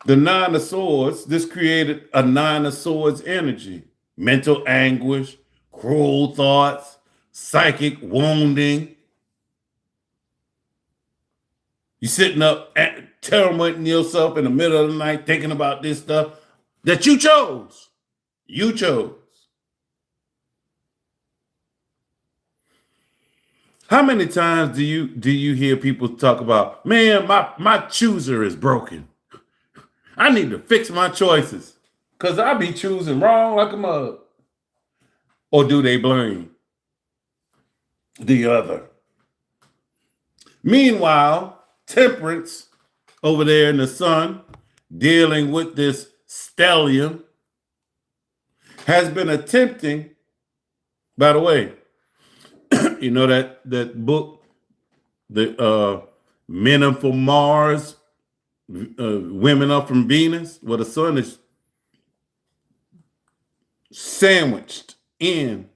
The Nine of Swords, this created a Nine of Swords energy. Mental anguish, cruel thoughts, psychic wounding. You sitting up tormenting yourself in the middle of the night thinking about this stuff that you chose. You chose. How many times do you hear people talk about, man, my chooser is broken. I need to fix my choices because I be choosing wrong like a mug. Or do they blame the other? Meanwhile, Temperance over there in the sun, dealing with this stellium, has been attempting, by the way, you know that book, the Men Are from Mars, Women Are from Venus, where the sun is sandwiched in,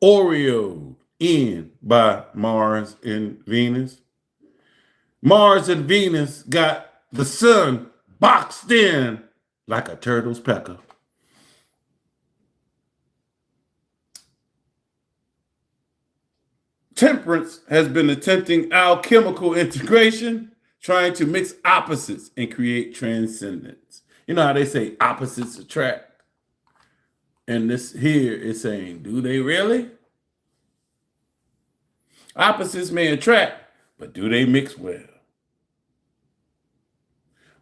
Oreo in by Mars and Venus. Mars and Venus got the sun boxed in like a turtle's pecker. Temperance has been attempting alchemical integration, trying to mix opposites and create transcendence. You know how they say opposites attract? And this here is saying, do they really? Opposites may attract, but do they mix well?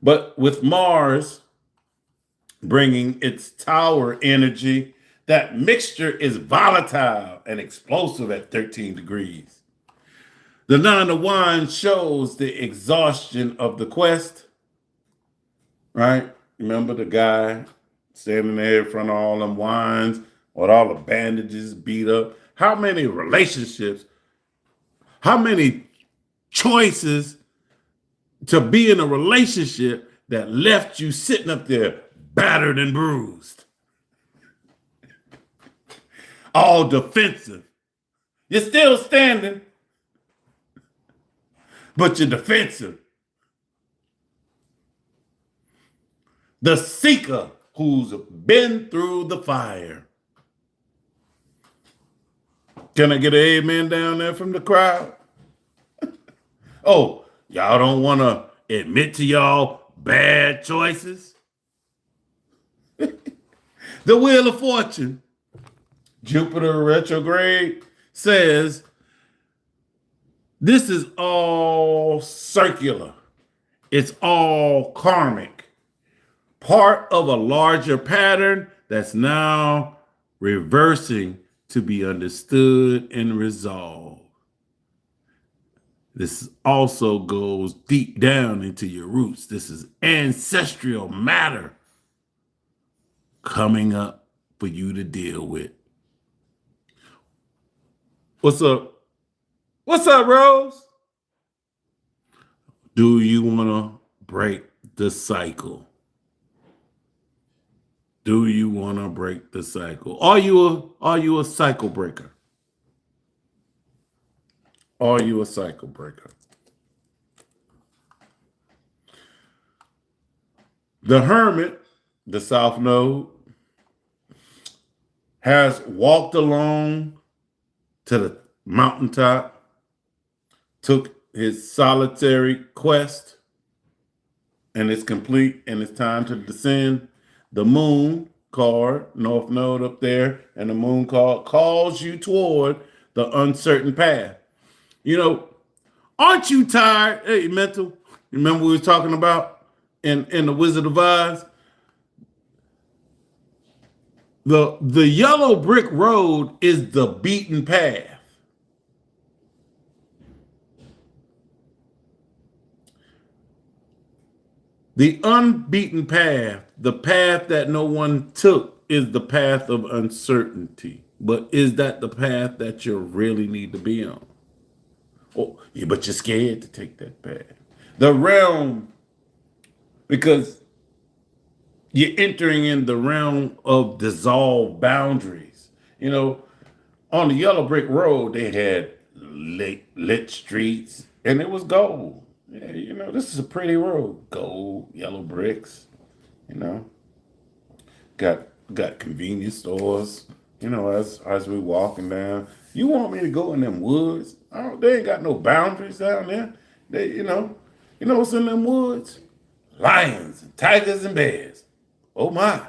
But with Mars bringing its tower energy, that mixture is volatile and explosive at 13 degrees. The Nine of Wands shows the exhaustion of the quest, right? Remember the guy standing there in front of all them wands with all the bandages beat up? How many relationships, how many choices to be in a relationship that left you sitting up there battered and bruised? all defensive. You're still standing, but you're defensive. The seeker who's been through the fire. Can I get an amen down there from the crowd? Oh, y'all don't want to admit to y'all bad choices? The Wheel of Fortune, Jupiter retrograde, says this is all circular. It's all karmic. Part of a larger pattern that's now reversing to be understood and resolved. This also goes deep down into your roots. This is ancestral matter coming up for you to deal with. What's up? What's up, Rose? Do you want to break the cycle? Do you want to break the cycle? Are you a cycle breaker? Are you a cycle breaker? The Hermit, the South Node, has walked along to the mountaintop, took his solitary quest, and it's complete, and it's time to descend. The Moon card, North Node up there, and the Moon card calls you toward the uncertain path. You know, aren't you tired? Hey, Mental, remember we were talking about in The Wizard of Oz? The yellow brick road is the beaten path. The unbeaten path, the path that no one took, is the path of uncertainty. But is that the path that you really need to be on? Oh, yeah, but you're scared to take that path. The realm, because you're entering in the realm of dissolved boundaries. You know, on the yellow brick road, they had lit streets, and it was gold. Yeah, you know, this is a pretty road. Gold, yellow bricks, you know. Got convenience stores, you know, as we walking down. You want me to go in them woods? They ain't got no boundaries down there. You know what's in them woods? Lions and tigers and bears. Oh my.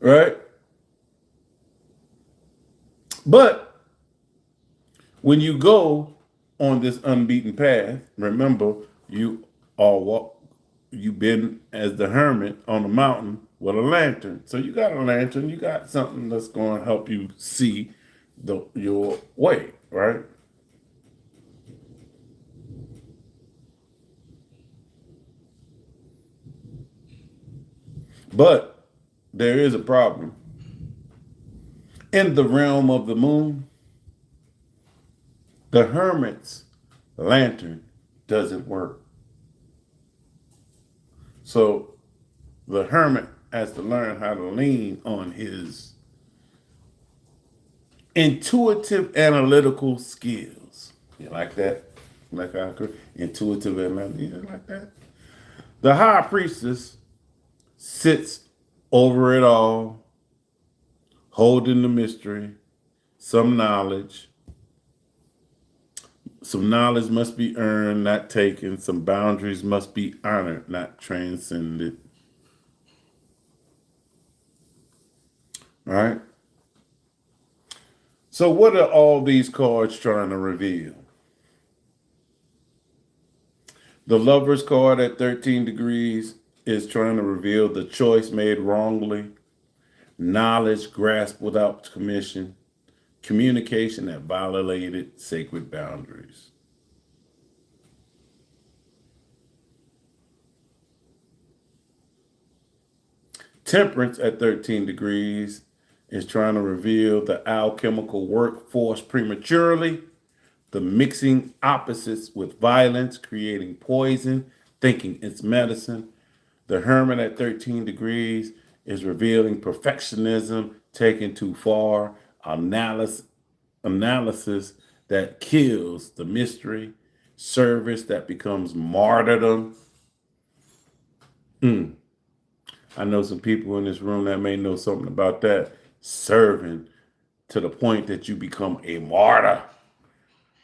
Right? But when you go on this unbeaten path, remember you've been as the hermit on the mountain with a lantern. So you got a lantern, you got something that's going to help you see your way, right? But there is a problem. In the realm of the moon, the hermit's lantern doesn't work. So the hermit has to learn how to lean on his intuitive analytical skills. You like that? Like intuitive analytical, you like that? The high priestess sits over it all, holding the mystery, some knowledge. Some knowledge must be earned, not taken. Some boundaries must be honored, not transcended. All right? So what are all these cards trying to reveal? The Lover's card at 13 degrees is trying to reveal the choice made wrongly, knowledge grasped without commission, communication that violated sacred boundaries. Temperance at 13 degrees is trying to reveal the alchemical workforce prematurely, the mixing opposites with violence, creating poison, thinking it's medicine. The Hermit at 13 degrees is revealing perfectionism taken too far, analysis that kills the mystery, service that becomes martyrdom. I know some people in this room that may know something about that. Serving to the point that you become a martyr.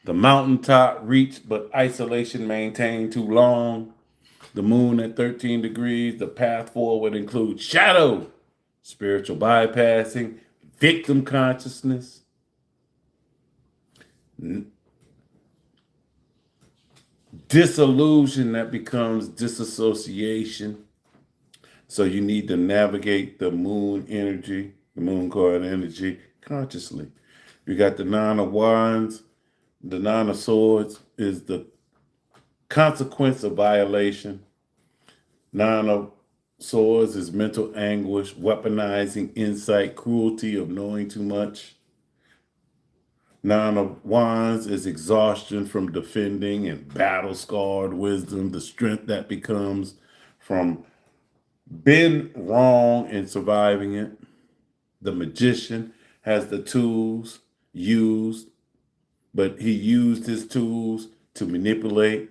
The mountaintop reached, but isolation maintained too long. The moon at 13 degrees, the path forward includes shadow, spiritual bypassing, victim consciousness, disillusion that becomes disassociation. So you need to navigate the moon energy, the moon card energy consciously. You got the Nine of Wands. The Nine of Swords is the consequence of violation. Nine of Swords is mental anguish, weaponizing insight, cruelty of knowing too much. Nine of Wands is exhaustion from defending and battle-scarred wisdom, the strength that becomes from being wrong and surviving it. The Magician has the tools used, but he used his tools to manipulate.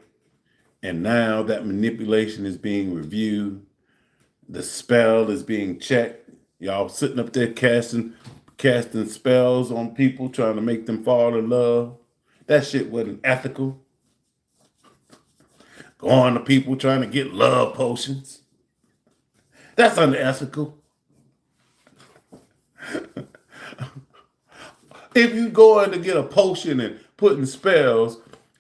And now that manipulation is being reviewed. The spell is being checked. Y'all sitting up there casting spells on people, trying to make them fall in love. That shit wasn't ethical. Going to people trying to get love potions. That's unethical. If you going to get a potion and putting spells,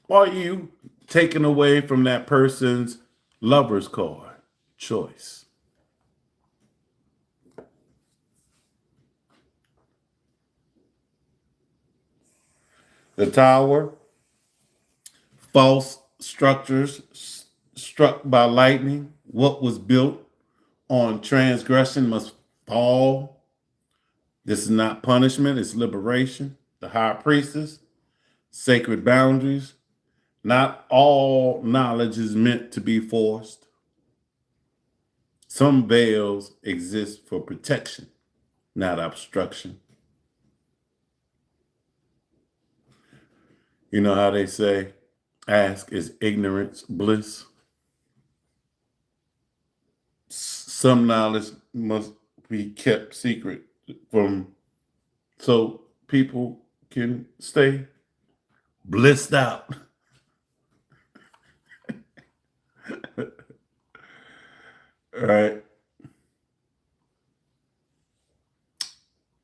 are you taking away from that person's lover's card choice? The Tower, false structures struck by lightning. What was built on transgression must fall. This is not punishment, it's liberation. The High Priestess, sacred boundaries. Not all knowledge is meant to be forced. Some veils exist for protection, not obstruction. You know how they say, ask is ignorance bliss? Some knowledge must be kept secret so people can stay blissed out. All right.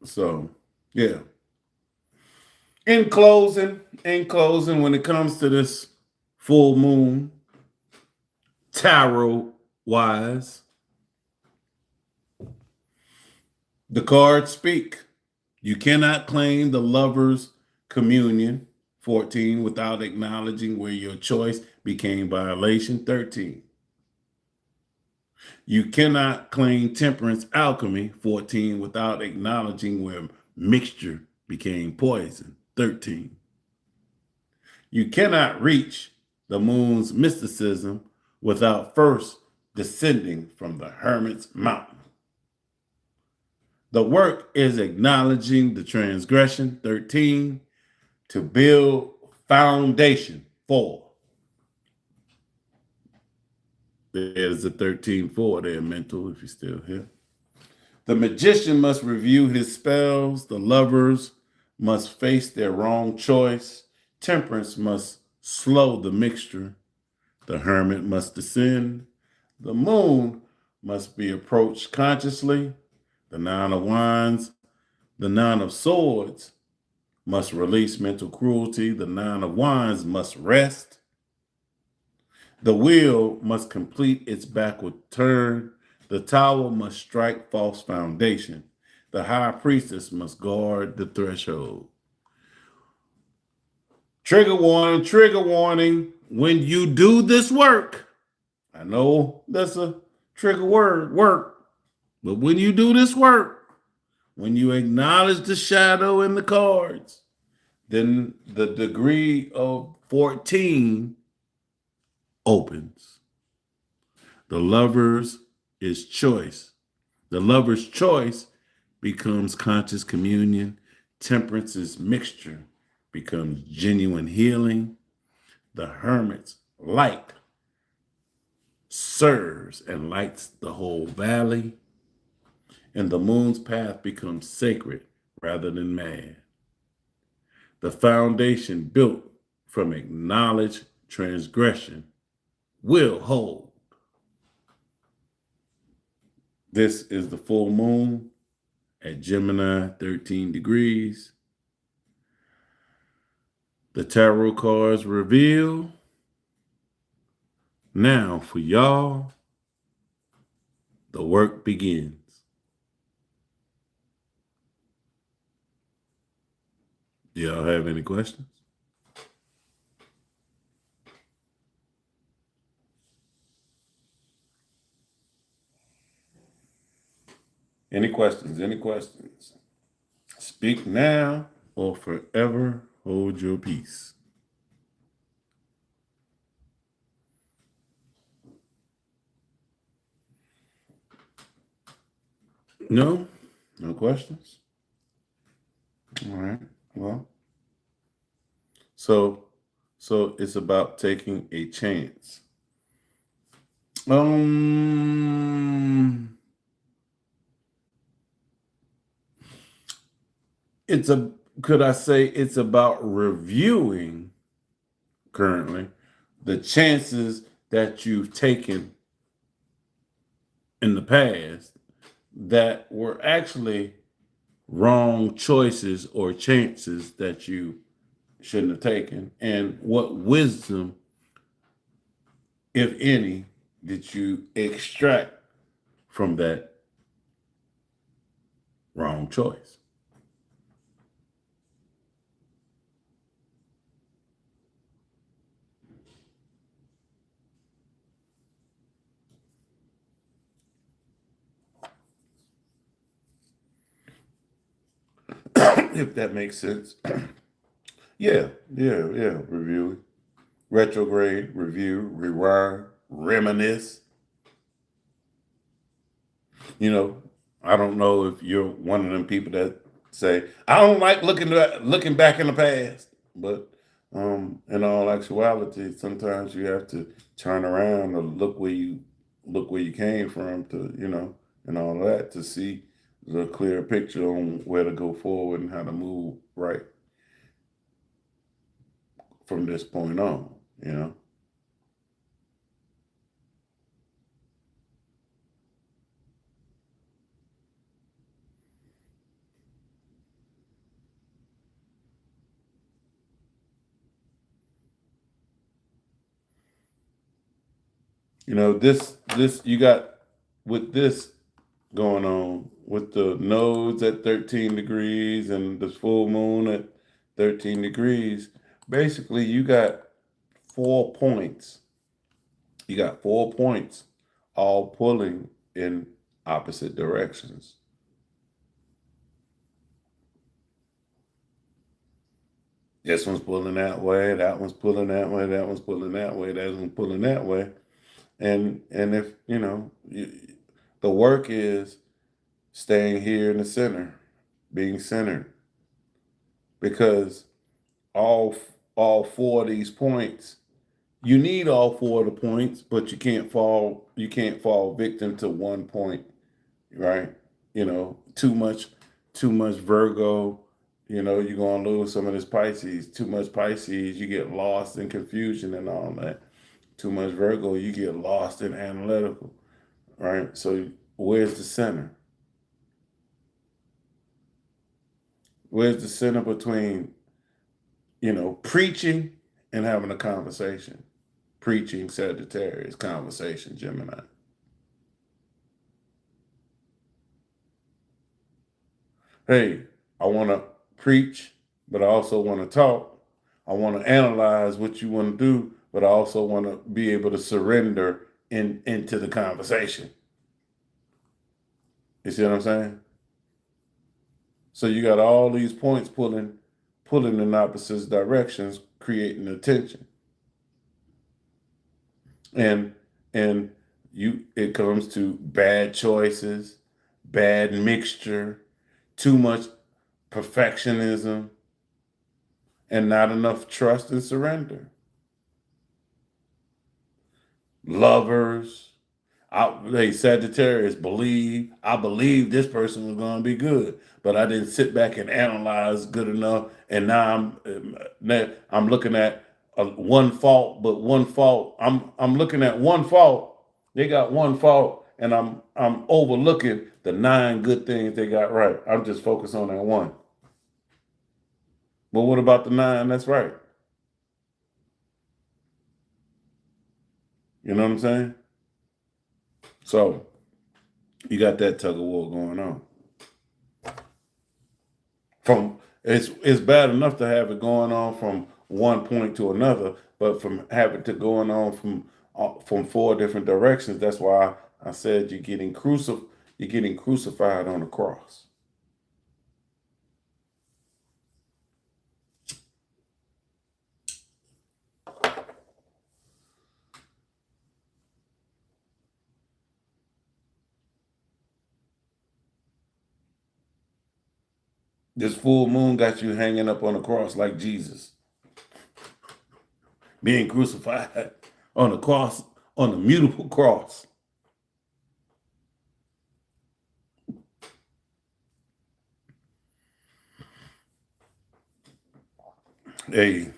So, yeah. In closing, when it comes to this full moon, tarot wise, the cards speak. You cannot claim the lover's communion, 14, without acknowledging where your choice became violation, 13. You cannot claim temperance alchemy, 14, without acknowledging where mixture became poison, 13. You cannot reach the moon's mysticism without first descending from the hermit's mountain. The work is acknowledging the transgression, 13, to build foundation, 4. There's a 13-4 there, mental, if you're still here. The magician must review his spells. The lovers must face their wrong choice. Temperance must slow the mixture. The hermit must descend. The moon must be approached consciously. The Nine of Wands, the Nine of Swords must release mental cruelty. The Nine of Wands must rest. The wheel must complete its backward turn. The Tower must strike false foundation. The High Priestess must guard the threshold. Trigger warning. When you do this work, I know that's a trigger word, work. But when you do this work, when you acknowledge the shadow in the cards, then the degree of 14 opens. The lover's is choice. The lover's choice becomes conscious communion. Temperance's mixture becomes genuine healing. The hermit's light serves and lights the whole valley. And the moon's path becomes sacred rather than mad. The foundation built from acknowledged transgression will hold. This is the full moon at Gemini 13 degrees. The tarot cards reveal. Now for y'all, the work begins. Do y'all have any questions? Any questions? Any questions? Speak now or forever hold your peace. No? No questions? All right. Well, so it's about taking a chance. Could I say it's about reviewing currently the chances that you've taken in the past that were actually wrong choices or chances that you shouldn't have taken, and what wisdom, if any, did you extract from that wrong choice? If that makes sense. Yeah. Review, retrograde, review, rewind, reminisce. You know, I don't know if you're one of them people that say, I don't like looking back in the past. But in all actuality, sometimes you have to turn around and look where you came from to, and all that to see the clear picture on where to go forward and how to move right from this point on. This you got with this going on with the nodes at 13 degrees and the full moon at 13 degrees. Basically, you got 4 points. You got 4 points all pulling in opposite directions. This one's pulling that way, that one's pulling that way, that one's pulling that way, that one's pulling that way. And if, the work is staying here in the center, being centered, because all four of these points, you need all four of the points, but you can't fall victim to one point, right? Too much Virgo, you're gonna lose some of this Pisces. Too much Pisces, you get lost in confusion and all that. Too much Virgo, you get lost in analytical, right? So where's the center? Where's the center between, preaching and having a conversation? Preaching, Sagittarius, conversation, Gemini. Hey, I want to preach, but I also want to talk. I want to analyze what you want to do, but I also want to be able to surrender into the conversation. You see what I'm saying? So you got all these points pulling in opposite directions, creating attention. And it comes to bad choices, bad mixture, too much perfectionism, and not enough trust and surrender. Lovers, Sagittarius I believe this person was going to be good, but I didn't sit back and analyze good enough. And now I'm looking at one fault, but one fault. I'm looking at one fault. They got one fault, and I'm overlooking the 9 good things they got right. I'm just focused on that one. But what about the 9? That's right. You know what I'm saying? So you got that tug of war going on. From it's bad enough to have it going on from one point to another, but from having to going on from 4 different directions. That's why I said you're getting crucified on the cross. This full moon got you hanging up on the cross like Jesus, being crucified on the cross, on the mutable cross. Hey,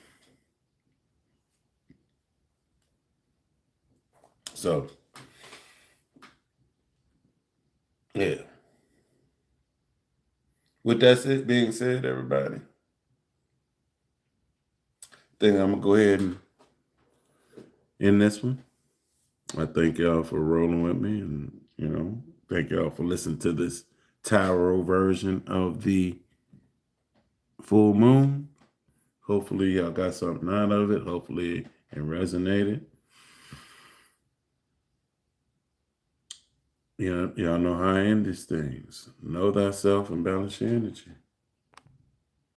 so yeah. With that being said, everybody, I think I'm gonna go ahead and end this one. I thank y'all for rolling with me, and thank y'all for listening to this tarot version of the full moon. Hopefully, y'all got something out of it. Hopefully, it resonated. Y'all know how I end these things. Know thyself and balance your energy.